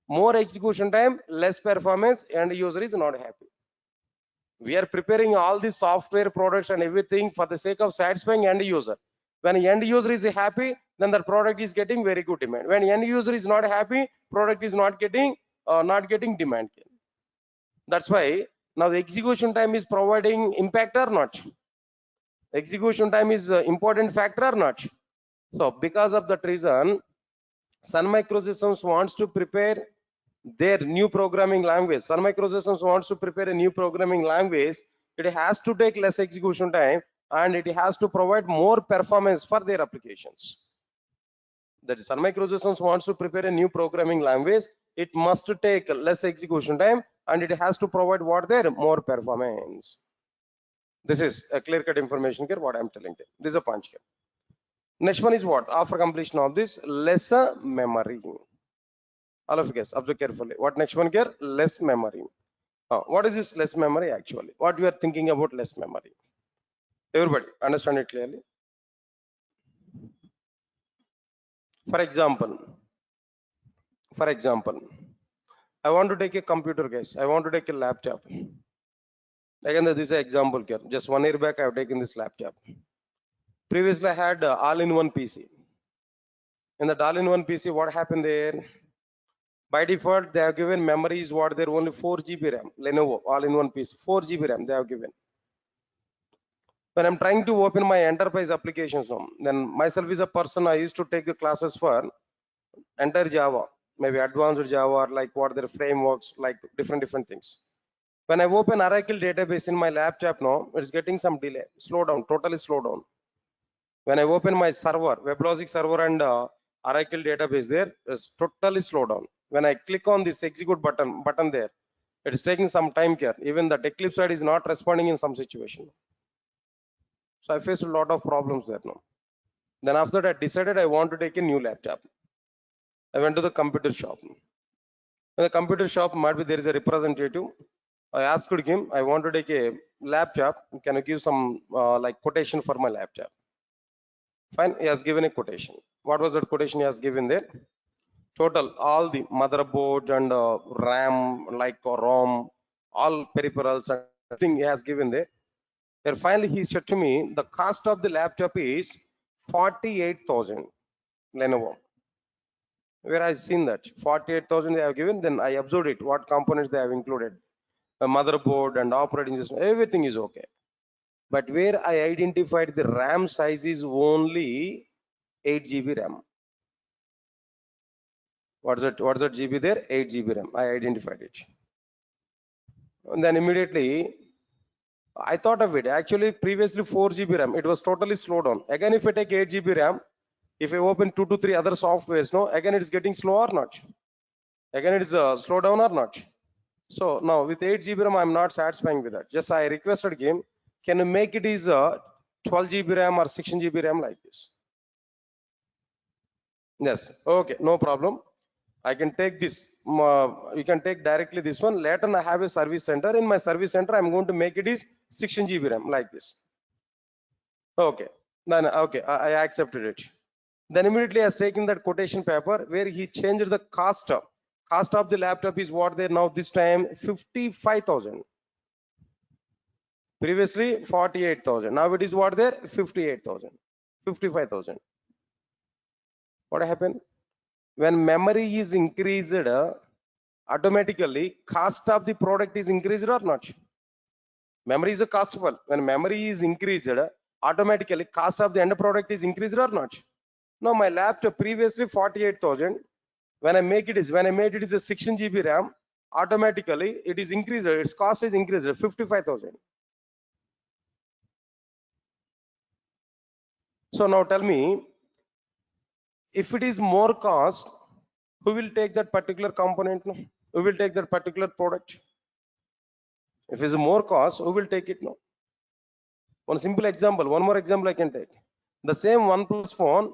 More execution time, less performance, and user is not happy. We are preparing all the software products and everything for the sake of satisfying end user. When end user is happy, then the product is getting very good demand. When end user is not happy, product is not getting demand. That's why now the execution time is providing impact or not. Execution time is important factor or not. So because of that reason, Sun Microsystems wants to prepare their new programming language. Sun Microsystems wants to prepare a new programming language. It has to take less execution time and it has to provide more performance for their applications. That Sun Microsystems wants to prepare a new programming language. It must take less execution time and it has to provide what there more performance. This is a clear-cut information here. What I'm telling you. This is a punch here. Next one is what? After completion of this, lesser memory. All of you guys observe carefully. What next one here? Less memory. What is this less memory actually? What we are thinking about less memory? Everybody understand it clearly. For example, I want to take a computer, guys. I want to take a laptop. Again, this is an example here. Just 1 year back, I have taken this laptop. Previously, I had all-in-one PC. In that all-in-one PC, what happened there? By default, they have given memory is what they're only 4 GB RAM. Lenovo all-in-one PC, 4 GB RAM they have given. When I'm trying to open my enterprise applications now, then myself is a person I used to take the classes for entire Java, maybe advanced Java or like what their frameworks, like different things. When I open Oracle database in my laptop now, it's getting some delay, slow down, totally slow down. When I open my server, WebLogic server and Oracle database there, it's totally slow down. When I click on this execute button there, it is taking some time here. Even the Eclipse side is not responding in some situation. So I faced a lot of problems there now. Then after that, I decided I want to take a new laptop. I went to the computer shop. In the computer shop, might be there is a representative. I asked him, I want to take a laptop. Can you give some like quotation for my laptop? Fine, he has given a quotation. What was that quotation he has given there? Total, all the motherboard and RAM, like ROM, all peripherals and everything he has given there. Then finally he said to me, the cost of the laptop is 48,000 Lenovo. Where I seen that 48,000 they have given, then I observed it, what components they have included. A motherboard and operating system, everything is okay. But where I identified the RAM size is only 8 GB RAM. What's that GB there? 8 GB RAM. I identified it. And then immediately I thought of it. Actually, previously 4 GB RAM. It was totally slowed down. Again, if I take 8 GB RAM, if I open 2 to 3 other softwares, no, again it is getting slow or not? Again it is slow down or not? So now with 8 GB RAM, I'm not satisfying with that. Just I requested him, can you make it is 12 GB RAM or 16 GB RAM like this? Yes. Okay, no problem. I can take this. You can take directly this one. Later, I have a service center. In my service center, I'm going to make it is 16 GB RAM like this. Okay. Then okay, I accepted it. Then immediately I was taking that quotation paper where he changed the cost. Cost of the laptop is what there now this time 55,000. Previously 48,000. Now it is what there 58,000, 55,000. What happened? When memory is increased, automatically cost of the product is increased or not? Memory is a costful. When memory is increased, automatically cost of the end product is increased or not? No, my laptop previously 48,000. When I made it is a 16 GB RAM, automatically it is increased. Its cost is increased 55,000. So now tell me, if it is more cost, who will take that particular component? No? Who will take that particular product? If it's more cost, who will take it? No. One simple example, one more example I can take. The same OnePlus phone,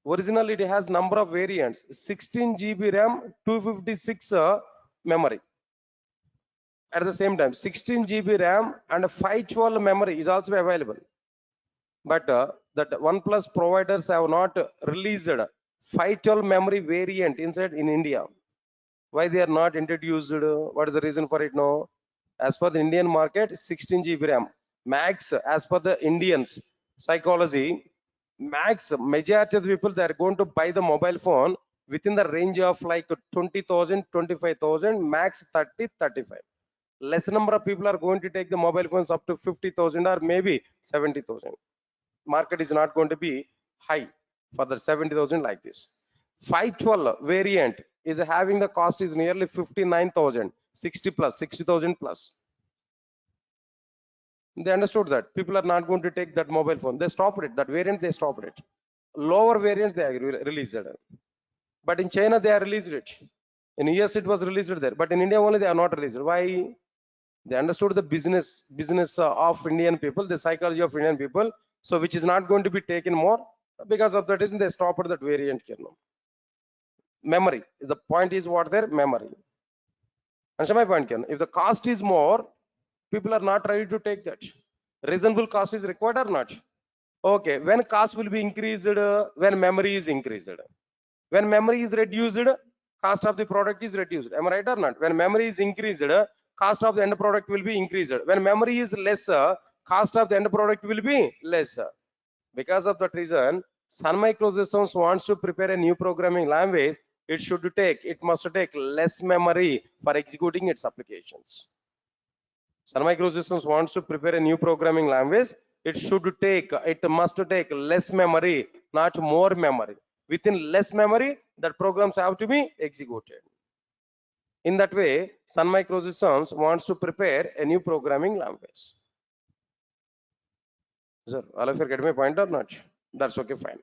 originally it has number of variants: 16 GB RAM, 256 memory. At the same time, 16 GB RAM and 512 memory is also available. But that OnePlus providers have not released 512 memory variant inside in India. Why they are not introduced? What is the reason for it? No, as per the Indian market, 16 GB RAM max. As per the Indians psychology, max majority of the people, they are going to buy the mobile phone within the range of like 20,000, 25,000, max 30, 35. Less number of people are going to take the mobile phones up to 50,000 or maybe 70,000. Market is not going to be high for the 70,000 like this. 512 variant is having the cost is nearly 59,000, 60 plus, 60,000 plus. They understood that people are not going to take that mobile phone. They stopped it. That variant, they stopped it. Lower variants, they released it. But in China, they are released it. In US, it was released there. But in India only, they are not released. Why? They understood the business of Indian people, the psychology of Indian people. So which is not going to be taken more. Because of that reason, they stopped that variant here. No? Memory is the point, is what their memory. Understand my point, Ken? If the cost is more, people are not ready to take that. Reasonable cost is required or not? Okay, when cost will be increased, when memory is increased. When memory is reduced, cost of the product is reduced. Am I right or not? When memory is increased, cost of the end product will be increased. When memory is lesser, cost of the end product will be lesser. Because of that reason, Sun Microsystems wants to prepare a new programming language. It must take less memory for executing its applications. Sun Microsystems wants to prepare a new programming language. It must take less memory, not more memory. Within less memory, that programs have to be executed. In that way, Sun Microsystems wants to prepare a new programming language. Sir, all of you get my point or not? That's okay, fine.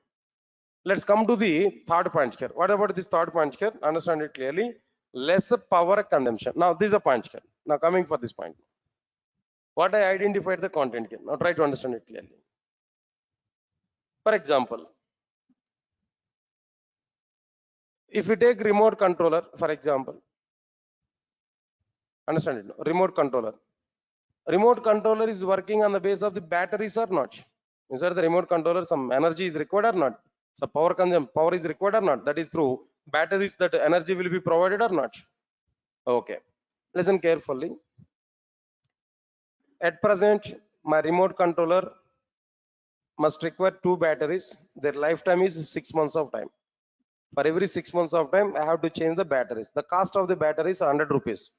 Let's come to the third point here. What about this third point here? Understand it clearly. Less power consumption. Now, this is a point here. Now, coming for this point. What I identified the content here. Now, try to understand it clearly. For example, if you take remote controller, for example, understand it, remote controller. Remote controller is working on the base of the batteries or not? Inside the remote controller, some energy is required or not? Some power is required or not? That is through batteries, that energy will be provided or not? Okay, listen carefully. At present, my remote controller must require 2 batteries. Their lifetime is 6 months of time. For every 6 months of time, I have to change the batteries. The cost of the battery is 100 rupees.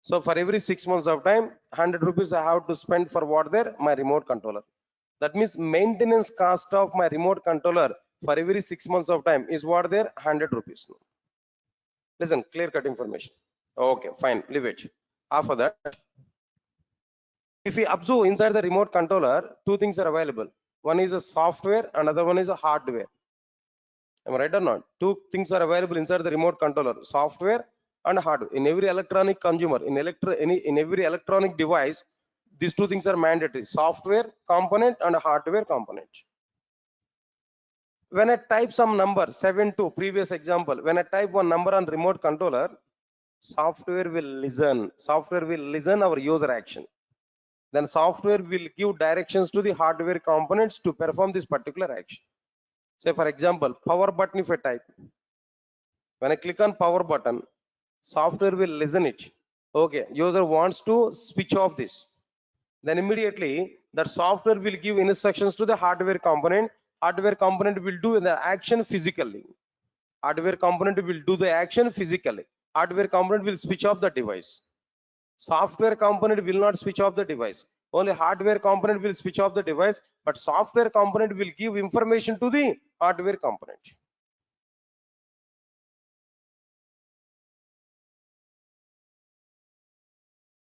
So for every 6 months of time, 100 rupees I have to spend for what there? My remote controller. That means maintenance cost of my remote controller for every 6 months of time is what there? 100 rupees. Listen, clear cut information. Okay, fine, leave it. After that, if we observe inside the remote controller, 2 things are available. One is a software, another one is a hardware. Am I right or not? 2 things are available inside the remote controller: software and hardware. In every electronic consumer, in every electronic device, these 2 things are mandatory: software component and hardware component. When I type some number, 7 to previous example, when I type one number on remote controller, software will listen our user action. Then software will give directions to the hardware components to perform this particular action. Say for example, power button, if I type, when I click on power button, software will listen it. Okay, user wants to switch off this. Then immediately that software will give instructions to the hardware component. Hardware component will do the action physically. Hardware component will do the action physically. Hardware component will switch off the device. Software component will not switch off the device. Only hardware component will switch off the device, but software component will give information to the hardware component.